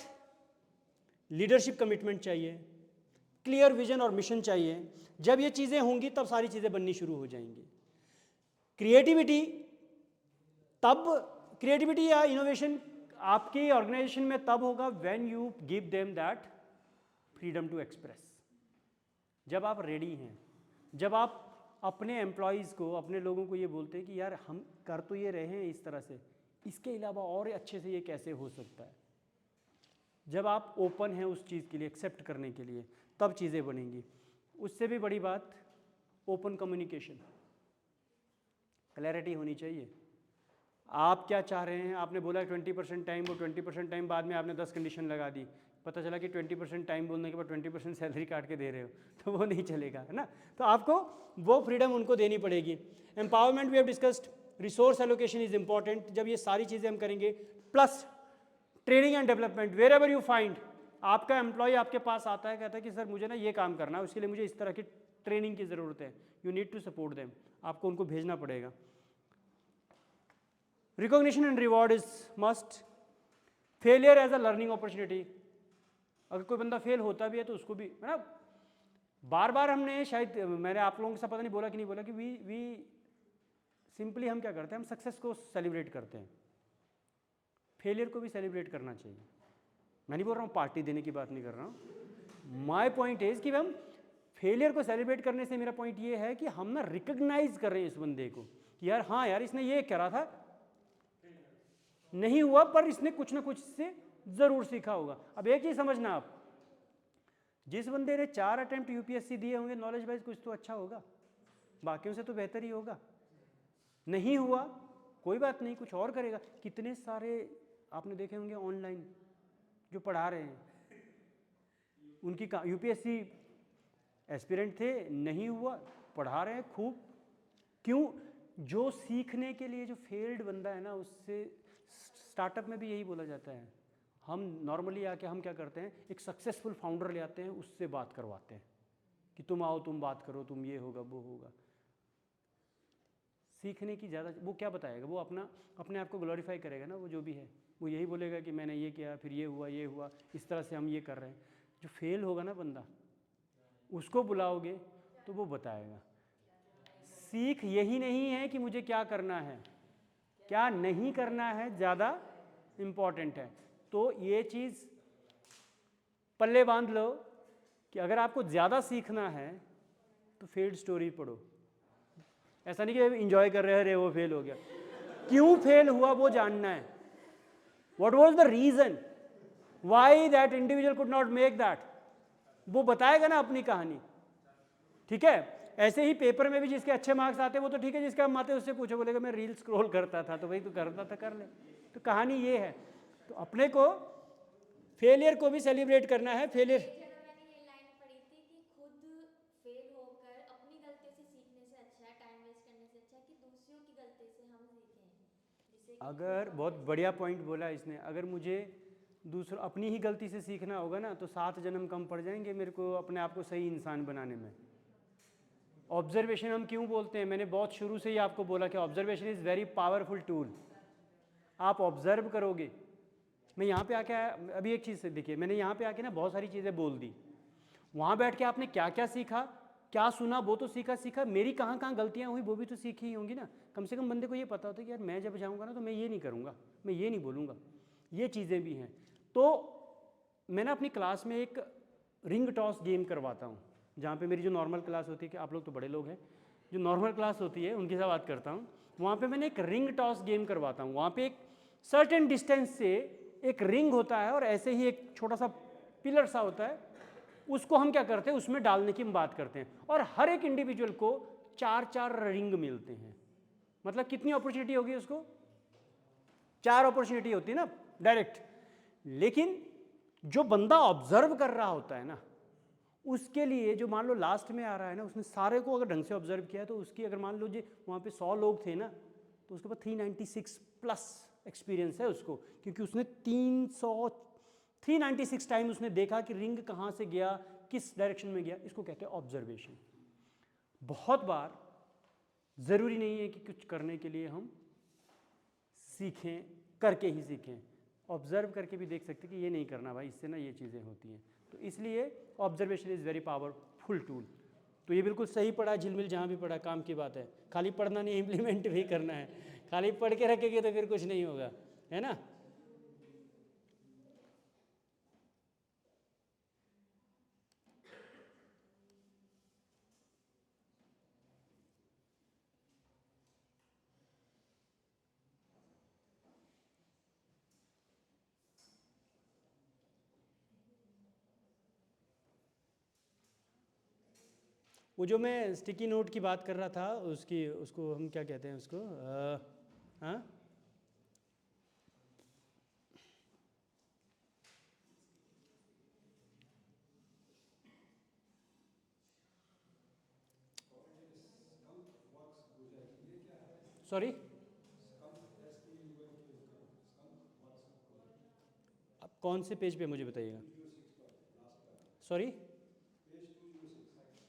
लीडरशिप कमिटमेंट चाहिए, क्लियर विजन और मिशन चाहिए। जब ये चीज़ें होंगी तब सारी चीज़ें बननी शुरू हो जाएंगी। क्रिएटिविटी या इनोवेशन आपकी ऑर्गेनाइजेशन में तब होगा when you give them that freedom to express. जब आप रेडी हैं, जब आप अपने एम्प्लॉयज़ को, अपने लोगों को ये बोलते हैं कि यार हम कर तो ये रहे हैं इस तरह से, इसके अलावा और अच्छे से ये कैसे हो सकता है। जब आप ओपन हैं उस चीज़ के लिए, एक्सेप्ट करने के लिए, तब चीज़ें बनेंगी। उससे भी बड़ी बात, ओपन कम्युनिकेशन, क्लैरिटी होनी चाहिए। आप क्या चाह रहे हैं, आपने बोला 20% टाइम, वो 20% टाइम, बाद में आपने 10 कंडीशन लगा दी, पता चला कि 20% टाइम बोलने के बाद 20% सैलरी काट के दे रहे हो, तो वो नहीं चलेगा, है ना। तो आपको वो फ्रीडम उनको देनी पड़ेगी। Empowerment we have discussed, resource allocation is important. जब ये सारी चीज़ें हम करेंगे, plus training and development, wherever you find, आपका एम्प्लॉय आपके पास आता है, कहता है कि सर मुझे ना ये काम करना है, उसके लिए मुझे इस तरह की ट्रेनिंग की ज़रूरत है, you need to support them, आपको उनको भेजना पड़ेगा। Recognition and reward is must. Failure as a learning opportunity, अगर कोई बंदा फेल होता भी है तो उसको भी, है ना, बार बार हमने, शायद मैंने आप लोगों के साथ पता नहीं बोला कि नहीं बोला, कि वी सिंपली हम क्या करते हैं, हम सक्सेस को सेलिब्रेट करते हैं, फेलियर को भी सेलिब्रेट करना चाहिए। मैं नहीं बोल रहा हूँ पार्टी देने की बात नहीं कर रहा हूँ, माई पॉइंट इज कि हम फेलियर को सेलिब्रेट करने से मेरा पॉइंट ये है कि हम ना रिकग्नाइज कर रहे हैं इस बंदे को कि यार हाँ यार इसने ये करा था, नहीं हुआ, पर इसने कुछ ना कुछ से जरूर सीखा होगा। अब एक चीज समझना आप, जिस बंदे ने 4 अटेम्प्ट यूपीएससी दिए होंगे, नॉलेज वाइज कुछ तो अच्छा होगा, बाकियों से तो बेहतर ही होगा। नहीं हुआ कोई बात नहीं, कुछ और करेगा। कितने सारे आपने देखे होंगे ऑनलाइन जो पढ़ा रहे हैं, उनकी यूपीएससी एस्पिरेंट थे, नहीं हुआ, पढ़ा रहे हैं खूब। क्यों? जो सीखने के लिए जो फेल्ड बंदा है ना, उससे स्टार्टअप में भी यही बोला जाता है, हम नॉर्मली आके हम क्या करते हैं, एक सक्सेसफुल फाउंडर ले आते हैं, उससे बात करवाते हैं कि तुम आओ, तुम बात करो, तुम ये होगा वो होगा। सीखने की ज़्यादा, वो क्या बताएगा, वो अपने आप को ग्लोरीफाई करेगा ना, वो जो भी है वो यही बोलेगा कि मैंने ये किया, फिर ये हुआ, इस तरह से हम ये कर रहे हैं। जो फेल होगा ना बंदा, उसको बुलाओगे तो वो बताएगा। सीख यही नहीं है कि मुझे क्या करना है, क्या नहीं करना है ज़्यादा इम्पॉर्टेंट है। तो ये चीज़ पल्ले बांध लो कि अगर आपको ज़्यादा सीखना है तो फेल्ड स्टोरी पढ़ो। ऐसा नहीं कि इंजॉय कर रहे हैं, वो फेल हो गया, क्यों फेल हुआ वो जानना है। What was the reason why that individual could not make that, वो बताएगा ना अपनी कहानी। ठीक है, ऐसे ही पेपर में भी जिसके अच्छे मार्क्स आते हैं वो तो ठीक है, जिसके कम आते हैं उससे पूछो, बोलेगा मैं रील स्क्रॉल करता था, तो भाई तू करता था कर ले। तो कहानी ये है, तो अपने को फेलियर को भी सेलिब्रेट करना है। फेलियर, मैंने ये लाइन पढ़ी थी कि खुद फेल होकर अपनी गलती से सीखने से अच्छा है, टाइम वेस्ट करने से अच्छा है कि दूसरों की गलती से हम सीखें, जिससे कि अगर बहुत बढ़िया पॉइंट बोला इसने, अगर मुझे दूसरों अपनी ही गलती से सीखना होगा ना तो 7 जन्म कम पड़ जाएंगे मेरे को अपने आप को सही इंसान बनाने में। ऑब्जर्वेशन हम क्यों बोलते हैं, मैंने बहुत शुरू से ही आपको बोला कि observation is very powerful tool. आप ऑब्जर्व करोगे, मैं यहाँ पे आके अभी एक चीज़ से देखिए, मैंने यहाँ पे आके ना बहुत सारी चीज़ें बोल दी, वहाँ बैठ के आपने क्या क्या सीखा, क्या सुना, वो तो सीखा, मेरी कहाँ कहाँ गलतियाँ हुई वो भी तो सीखी ही होंगी ना। कम से कम बंदे को ये पता होता है कि यार मैं जब जाऊँगा ना तो मैं ये नहीं करूँगा, मैं ये नहीं बोलूँगा, ये चीज़ें भी हैं। तो मैं ना अपनी क्लास में एक रिंग टॉस गेम करवाता हूँ, जहाँ पे मेरी जो नॉर्मल क्लास होती है, कि आप लोग तो बड़े लोग हैं, जो नॉर्मल क्लास होती है उनके साथ बात करता हूँ, वहाँ पे मैंने एक रिंग टॉस गेम करवाता हूँ। वहाँ पे एक सर्टेन डिस्टेंस से एक रिंग होता है और ऐसे ही एक छोटा सा पिलर सा होता है, उसको हम क्या करते हैं, उसमें डालने की हम बात करते हैं, और हर एक इंडिविजुअल को 4-4 रिंग मिलते हैं। मतलब कितनी अपॉर्चुनिटी होगी उसको, 4 अपॉर्चुनिटी होती है ना डायरेक्ट। लेकिन जो बंदा ऑब्जर्व कर रहा होता है ना, उसके लिए जो मान लो लास्ट में आ रहा है ना, उसने सारे को अगर ढंग से ऑब्जर्व किया तो उसकी, अगर मान लो जी वहाँ पे 100 लोग थे ना, तो उसके पास 396 प्लस एक्सपीरियंस है उसको, क्योंकि उसने 396 टाइम उसने देखा कि रिंग कहाँ से गया, किस डायरेक्शन में गया। इसको कहते हैं ऑब्जर्वेशन। बहुत बार ज़रूरी नहीं है कि कुछ करने के लिए हम सीखें, करके ही सीखें, ऑब्जर्व करके भी देख सकते कि ये नहीं करना भाई, इससे ना ये चीज़ें होती हैं। तो इसलिए observation is very powerful tool. तो ये बिल्कुल सही पढ़ा, झिलमिल जहाँ भी पढ़ा काम की बात है। खाली पढ़ना नहीं, इम्प्लीमेंट भी करना है। खाली पढ़ के रखेंगे तो फिर कुछ नहीं होगा, है ना। वो जो मैं स्टिकी नोट की बात कर रहा था, उसको हम क्या कहते हैं उसको, हाँ, सॉरी, कौन से पेज पे मुझे बताइएगा? Sorry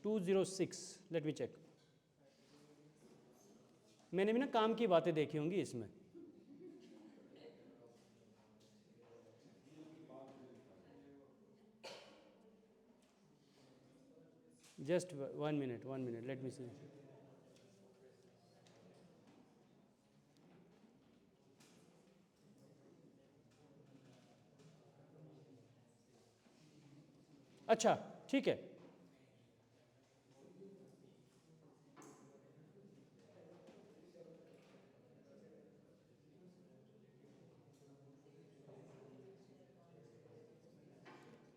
206, let me check. मैंने भी ना काम की बातें देखी होंगी इसमें। Just 1 minute, let me see. अच्छा ठीक है,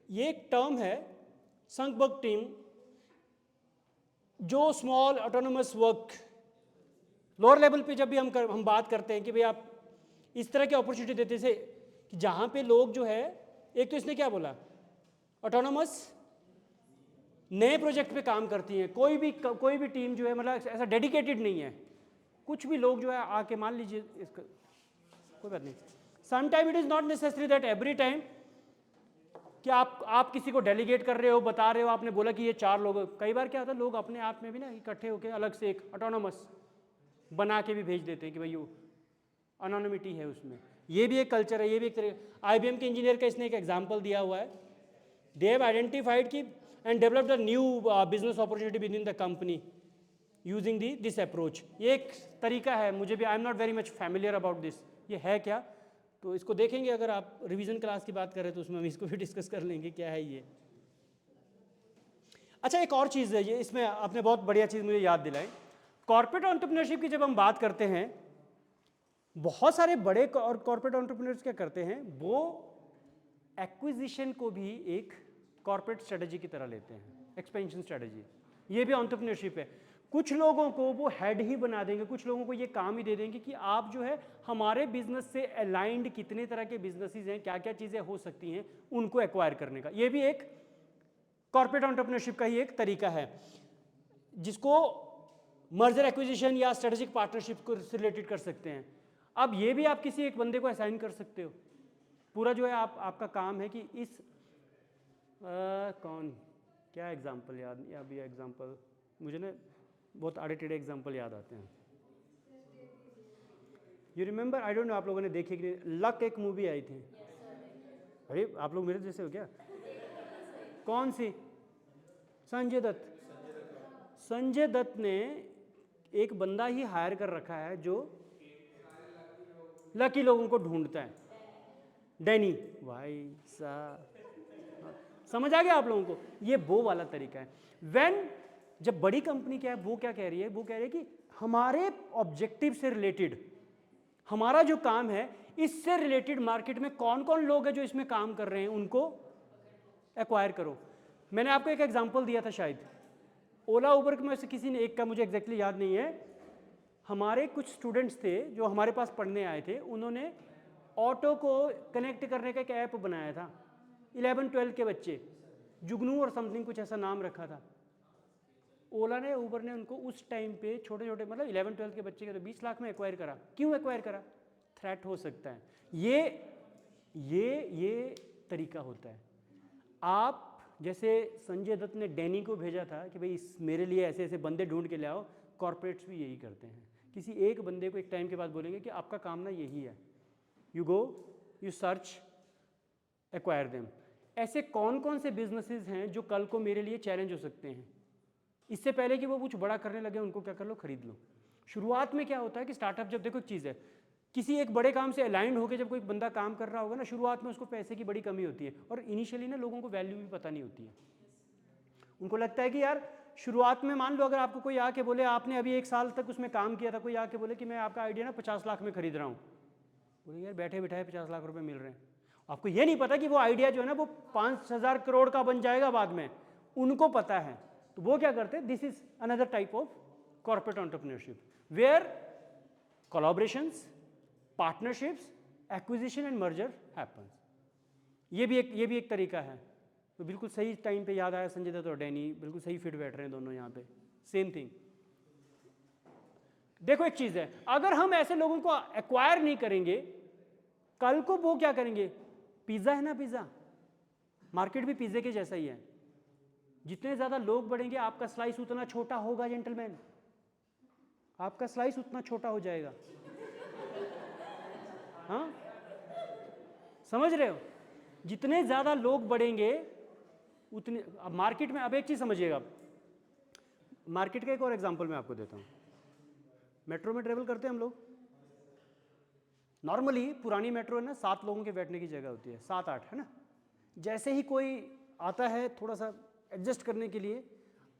ये एक टर्म है संकबर्ग टीम, जो small autonomous work lower level पे जब भी हम बात करते हैं कि भाई आप इस तरह की अपॉर्चुनिटी देते से कि जहाँ पे लोग जो है, एक तो इसने क्या बोला, ऑटोनोमस नए प्रोजेक्ट पे काम करती हैं, कोई भी टीम जो है मतलब ऐसा डेडिकेटेड नहीं है, कुछ भी लोग जो है आके मान लीजिए इसका कोई बात नहीं। Sometime it is not necessary that every time कि आप किसी को डेलीगेट कर रहे हो, बता रहे हो, आपने बोला कि ये 4 लोग, कई बार क्या होता है लोग अपने आप में भी ना इकट्ठे होकर अलग से एक ऑटोनोमस बना के भी भेज देते हैं कि भाई वो अनोनिमिटी है उसमें। ये भी एक कल्चर है, ये भी एक तरह। IBM के इंजीनियर का इसने एक एग्जाम्पल दिया हुआ है, दे हैव आइडेंटिफाइड की and developed a new business opportunity with in the company using this approach. ये एक तरीका है, मुझे भी आई am not very much familiar about this, ये है क्या, तो इसको देखेंगे अगर आप रिवीजन क्लास की बात करें तो उसमें हम इसको भी डिस्कस कर लेंगे क्या है ये। अच्छा एक और चीज़ है, ये इसमें आपने बहुत बढ़िया चीज़ मुझे याद दिलाई। कॉर्पोरेट एंटरप्रेन्योरशिप की जब हम बात करते हैं, बहुत सारे बड़े कॉर्पोरेट एंटरप्रेन्योर्स क्या करते हैं, वो एक्विजिशन को भी एक कॉर्पोरेट स्ट्रेटजी की तरह लेते हैं, एक्सपेंशन स्ट्रेटजी। ये भी एंटरप्रेन्योरशिप है। कुछ लोगों को वो हेड ही बना देंगे, कुछ लोगों को ये काम ही दे देंगे कि आप जो है हमारे बिजनेस से अलाइंड कितने तरह के बिजनेसेस हैं, क्या क्या चीज़ें हो सकती हैं, उनको एक्वायर करने का। ये भी एक कॉर्पोरेट एंटरप्रेन्योरशिप का ही एक तरीका है, जिसको मर्जर एक्विजिशन या स्ट्रेटेजिक पार्टनरशिप को रिलेटेड कर सकते हैं। अब ये भी आप किसी एक बंदे को असाइन कर सकते हो, पूरा जो है आपका काम है कि इस कौन क्या एग्जाम्पल याद नहीं, अभी एग्जाम्पल मुझे ना बहुत आड़े टेढ़े एग्जाम्पल याद आते हैं। You remember, I don't know आप लोगों ने देखी कि लक एक मूवी आई थी। अरे आप लोग मेरे जैसे हो क्या? कौन सी? संजय दत्त। संजय दत्त ने एक बंदा ही हायर कर रखा है जो लकी लोगों को ढूंढता है, डैनी। भाई साहब समझ आ गया आप लोगों को? ये वो वाला तरीका है। व्हेन जब बड़ी कंपनी क्या है, वो क्या कह रही है, वो कह रही है कि हमारे ऑब्जेक्टिव से रिलेटेड हमारा जो काम है, इससे रिलेटेड मार्केट में कौन कौन लोग हैं जो इसमें काम कर रहे हैं, उनको एक्वायर करो। मैंने आपको एक एग्जांपल दिया था शायद, ओला उबर में से किसी ने एक का, मुझे एग्जैक्टली याद नहीं है। हमारे कुछ स्टूडेंट्स थे जो हमारे पास पढ़ने आए थे, उन्होंने ऑटो को कनेक्ट करने का एक ऐप बनाया था। 11-12 के बच्चे, जुगनू और समथिंग कुछ ऐसा नाम रखा था। ओला ने, उबर ने उनको उस टाइम पे छोटे छोटे मतलब 11-12 के बच्चे के तो 20 लाख में एक्वायर करा। क्यों एक्वायर करा? थ्रेट हो सकता है। ये तरीका होता है। आप जैसे संजय दत्त ने डैनी को भेजा था कि भाई इस मेरे लिए ऐसे ऐसे बंदे ढूंढ के ले आओ, कॉर्पोरेट्स भी यही करते हैं। किसी एक बंदे को एक टाइम के बाद बोलेंगे कि आपका काम ना यही है, you go you search acquire them. ऐसे कौन कौन से बिजनेसेस हैं जो कल को मेरे लिए चैलेंज हो सकते हैं, इससे पहले कि वो कुछ बड़ा करने लगे उनको क्या कर लो, खरीद लो। शुरुआत में क्या होता है कि स्टार्टअप, जब देखो एक चीज़ है, किसी एक बड़े काम से अलाइंड होकर जब कोई बंदा काम कर रहा होगा ना, शुरुआत में उसको पैसे की बड़ी कमी होती है, और इनिशियली ना लोगों को वैल्यू भी पता नहीं होती है। उनको लगता है कि यार शुरुआत में, मान लो अगर आपको कोई आके बोले, आपने अभी 1 साल तक उसमें काम किया था, कोई आके बोले कि मैं आपका आइडिया ना 50 लाख में खरीद रहा हूँ, बोले यार बैठे बिठाए 50 लाख रुपए मिल रहे हैं। आपको ये नहीं पता कि वो आइडिया जो है ना वो 5,000 करोड़ का बन जाएगा बाद में, उनको पता है। तो वो क्या करते हैं, this is another type of corporate entrepreneurship where collaborations, partnerships, acquisition and merger happens. ये भी एक तरीका है। तो बिल्कुल सही टाइम पे याद आया, संजय दत्त और डैनी बिल्कुल सही फिट बैठ रहे हैं दोनों यहाँ पे, सेम थिंग। देखो एक चीज़ है, अगर हम ऐसे लोगों को एक्वायर नहीं करेंगे, कल को वो क्या करेंगे, पिज़्ज़ा है ना, पिज़्ज़ा, मार्केट भी पिज़्ज़े के जैसा ही है। जितने ज़्यादा लोग बढ़ेंगे आपका स्लाइस उतना छोटा होगा जेंटलमैन, आपका स्लाइस उतना छोटा हो जाएगा। हाँ, समझ रहे हो? जितने ज़्यादा लोग बढ़ेंगे उतने, अब मार्केट में, अब एक चीज़ समझिएगा, मार्केट का एक और एग्जांपल मैं आपको देता हूँ। मेट्रो में ट्रेवल करते हैं हम लोग, नॉर्मली पुरानी मेट्रो है ना, 7 लोगों के बैठने की जगह होती है, 7-8, है ना। जैसे ही कोई आता है थोड़ा सा एडजस्ट करने के लिए,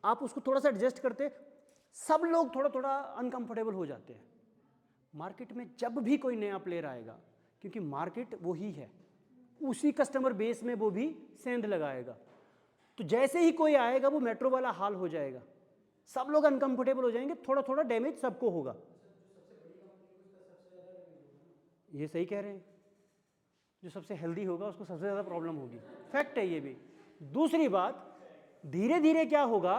आप उसको थोड़ा सा एडजस्ट करते, सब लोग थोड़ा थोड़ा अनकंफर्टेबल हो जाते हैं। मार्केट में जब भी कोई नया प्लेयर आएगा, क्योंकि मार्केट वही है, उसी कस्टमर बेस में वो भी सेंध लगाएगा, तो जैसे ही कोई आएगा वो मेट्रो वाला हाल हो जाएगा, सब लोग अनकंफर्टेबल हो जाएंगे, थोड़ा थोड़ा डैमेज सबको होगा। ये सही कह रहे हैं, जो सबसे हेल्दी होगा उसको सबसे ज़्यादा प्रॉब्लम होगी, फैक्ट है ये भी। दूसरी बात, धीरे धीरे क्या होगा,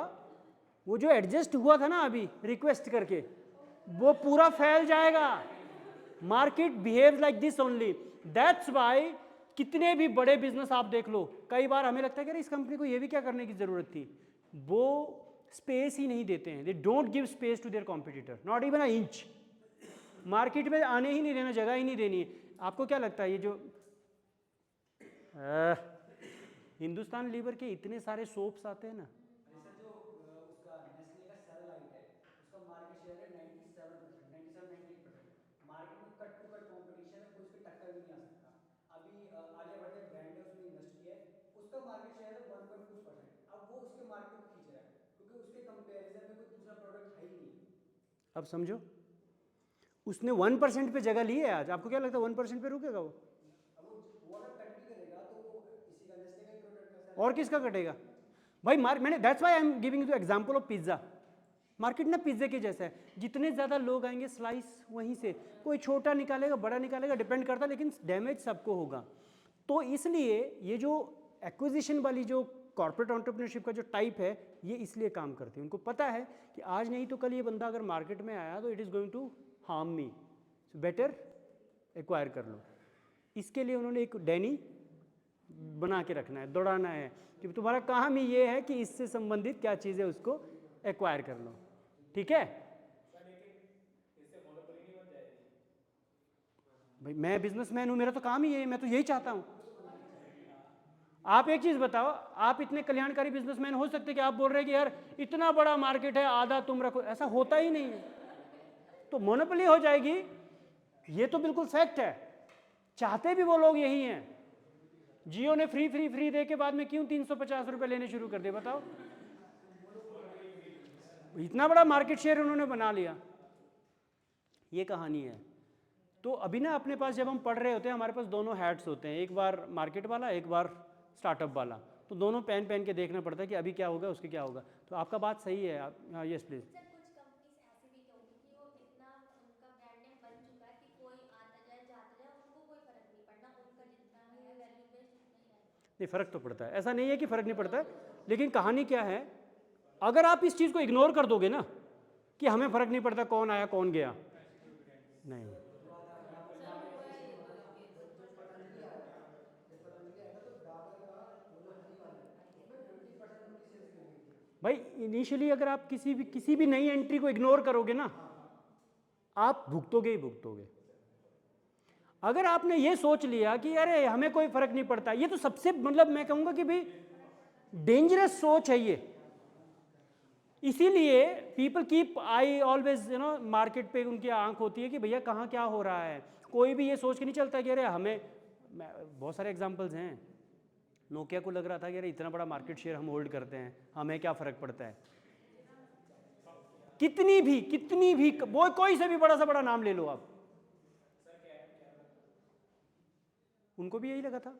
वो जो एडजस्ट हुआ था ना अभी रिक्वेस्ट करके, वो पूरा फैल जाएगा। Market behaves like this only, that's why कितने भी बड़े बिजनेस आप देख लो, कई बार हमें लगता है कि इस कंपनी को ये भी क्या करने की ज़रूरत थी, वो स्पेस ही नहीं देते हैं, they don't give space to their competitor, not even a inch. Market में आने ही नहीं देना, जगह ही नहीं देनी है। आपको क्या लगता है ये जो हिंदुस्तान लीवर के इतने सारे सोप्स आते हैं ना, जो उसका नेस्ले का सेरेलाइट है, उसका मार्केट शेयर है 97%, 97-98%। मार्केट में कट टू कट कंपटीशन है, कोई उसकी टक्कर भी नहीं आ सकता। अभी आलिया भट्ट एक ब्रांड है, उसमें इन्वेस्ट किया है, उसका मार्केट शेयर है 1 कुछ %। अब वो उसके मार्केट को खींच रहा है, क्योंकि उसके कंपैरिजन में कोई दूसरा प्रोडक्ट है ही नहीं। अब समझो, उसने 1% पे जगह ली है आज, आपको क्या लगता है 1% पे रुकेगा वो? अब वो अगर कट भी करेगा तो वो इसी का नेस्ले का ही प्रोडक्ट है। और किसका कटेगा भाई? मैंने that's why I am giving you example of pizza. Market ना पिज्जे के जैसा है, जितने ज़्यादा लोग आएंगे स्लाइस वहीं से, कोई छोटा निकालेगा बड़ा निकालेगा, डिपेंड करता है, लेकिन डैमेज सबको होगा। तो इसलिए ये जो एक्विजिशन वाली जो कॉर्पोरेट एंटरप्रेन्योरशिप का जो टाइप है, ये इसलिए काम करती है। उनको पता है कि आज नहीं तो कल ये बंदा अगर मार्केट में आया तो it is going to harm me, so better acquire कर लो। इसके लिए उन्होंने एक डैनी बना के रखना है, दौड़ाना है कि तुम्हारा काम ही ये है कि इससे संबंधित क्या चीज़ है उसको एक्वायर कर लो, ठीक है भाई। मैं बिजनेसमैन हूँ, मेरा तो काम ही है, मैं तो यही चाहता हूँ। आप एक चीज़ बताओ, आप इतने कल्याणकारी बिजनेसमैन हो सकते कि आप बोल रहे हैं कि यार इतना बड़ा मार्केट है, आधा तुम रखो, ऐसा होता ही नहीं है, तो मोनोपोली हो जाएगी। ये तो बिल्कुल फैक्ट है, चाहते भी वो लोग यही हैं। जियो ने फ्री फ्री फ्री दे के बाद में क्यों 350 रुपये लेने शुरू कर दिए बताओ? इतना बड़ा मार्केट शेयर उन्होंने बना लिया, ये कहानी है। तो अभी ना अपने पास जब हम पढ़ रहे होते हैं, हमारे पास दोनों हैट्स होते हैं, एक बार मार्केट वाला, एक बार स्टार्टअप वाला, तो दोनों पहन के देखना पड़ता है कि अभी क्या होगा उसके क्या होगा। तो आपका बात सही है आप, हाँ यस प्लीज़। सर कुछ कंपनीज ऐसी भी तो होंगी कि वो इतना उनका ब्रांड नेम बन चुका है कि कोई आता जाए जाता जाए उनको कोई फर्क नहीं पड़ना, उनका जितना है वैल्यू बेस्ड उतना ही रहेगा। नहीं, फ़र्क तो पड़ता है, ऐसा नहीं है कि फ़र्क नहीं पड़ता है, लेकिन कहानी क्या है, अगर आप इस चीज़ को इग्नोर कर दोगे ना कि हमें फ़र्क नहीं पड़ता कौन आया कौन गया, नहीं। भाई इनिशियली अगर आप किसी भी नई एंट्री को इग्नोर करोगे ना, आप भुगतोगे ही भुगतोगे। अगर आपने ये सोच लिया कि अरे हमें कोई फर्क नहीं पड़ता, ये तो सबसे मतलब मैं कहूंगा कि भाई डेंजरस सोच है ये। इसीलिए people keep I always market पे उनकी आंख होती है कि भैया कहाँ क्या हो रहा है। कोई भी ये सोच के नहीं चलता कि अरे हमें, बहुत सारे एग्जांपल्स हैं, नोकिया को लग रहा था कि अरे इतना बड़ा मार्केट शेयर हम होल्ड करते हैं, हमें क्या फ़र्क पड़ता है। कितनी भी वो कोई से भी बड़ा सा बड़ा नाम ले लो आप, उनको भी यही लगा था।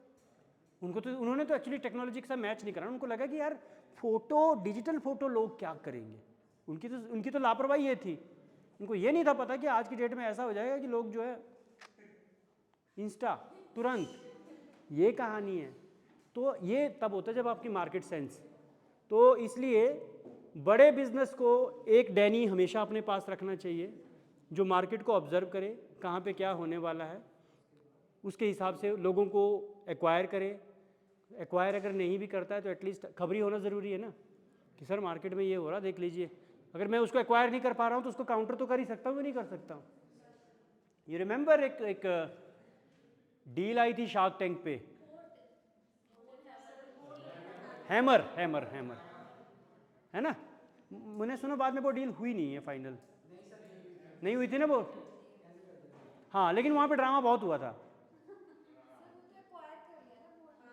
उन्होंने तो एक्चुअली टेक्नोलॉजी के साथ मैच नहीं करा, उनको लगा कि यार फोटो, डिजिटल फोटो लोग क्या करेंगे। उनकी तो लापरवाही ये थी, उनको ये नहीं था पता कि आज की डेट में ऐसा हो जाएगा कि लोग जो है इंस्टा तुरंत, ये कहानी है। तो ये तब होता है जब आपकी मार्केट सेंस। तो इसलिए बड़े बिजनेस को एक डैनी हमेशा अपने पास रखना चाहिए जो मार्केट को ऑब्जर्व करे, कहाँ पे क्या होने वाला है। उसके हिसाब से लोगों को एक्वायर करे। एक्वायर अगर नहीं भी करता है तो एटलीस्ट खबरी होना ज़रूरी है ना कि सर मार्केट में ये हो रहा, देख लीजिए। अगर मैं उसको एक्वायर नहीं कर पा रहा हूँ तो उसको काउंटर तो कर ही सकता हूँ, नहीं कर सकता हूँ। ये रिमेंबर एक डील आई थी शार्क टैंक पे, हैमर हैमर हैमर, है ना? मैंने सुना बाद में वो डील हुई नहीं है फाइनल, नहीं हुई थी ना वो। हाँ, लेकिन वहाँ पे ड्रामा बहुत हुआ था।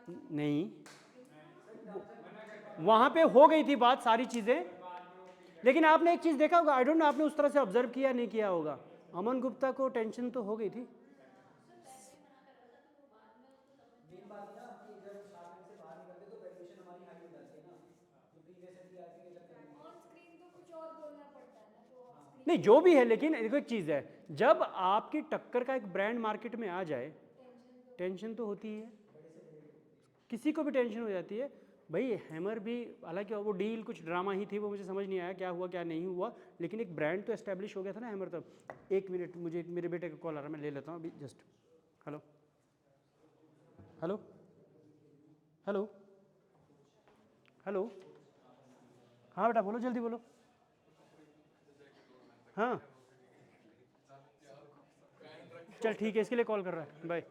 नहीं, वहाँ पे हो गई थी बात, सारी चीज़ें। लेकिन आपने एक चीज़ देखा होगा, आई डोंट नो आपने उस तरह से ऑब्जर्व किया नहीं किया होगा, अमन गुप्ता को टेंशन तो हो गई थी। मेन बात है ना कि जब शार्क टैंक से बाहर निकलते तो वैल्यूएशन हमारी हाई हो जाती है ना, जो प्रीवियस टीआरपी के चक्कर में। ऑन स्क्रीन तो कुछ और बोलना पड़ता है ना, तो ऑफ स्क्रीन नहीं, जो भी है, लेकिन देखो एक चीज़ है, जब आपकी टक्कर का एक ब्रांड मार्केट में आ जाए टेंशन तो होती है, किसी को भी टेंशन हो जाती है भाई। हैमर भी, हालांकि वो डील कुछ ड्रामा ही थी, वो मुझे समझ नहीं आया क्या हुआ क्या नहीं हुआ, लेकिन एक ब्रांड तो एस्टेब्लिश हो गया था ना हैमर तब। एक मिनट, मुझे मेरे बेटे का कॉल आ रहा है, मैं ले लेता हूँ अभी just. Hello hello hello hello, हाँ बेटा बोलो, जल्दी बोलो। हाँ चल ठीक है, इसके लिए कॉल कर रहा है, बाय।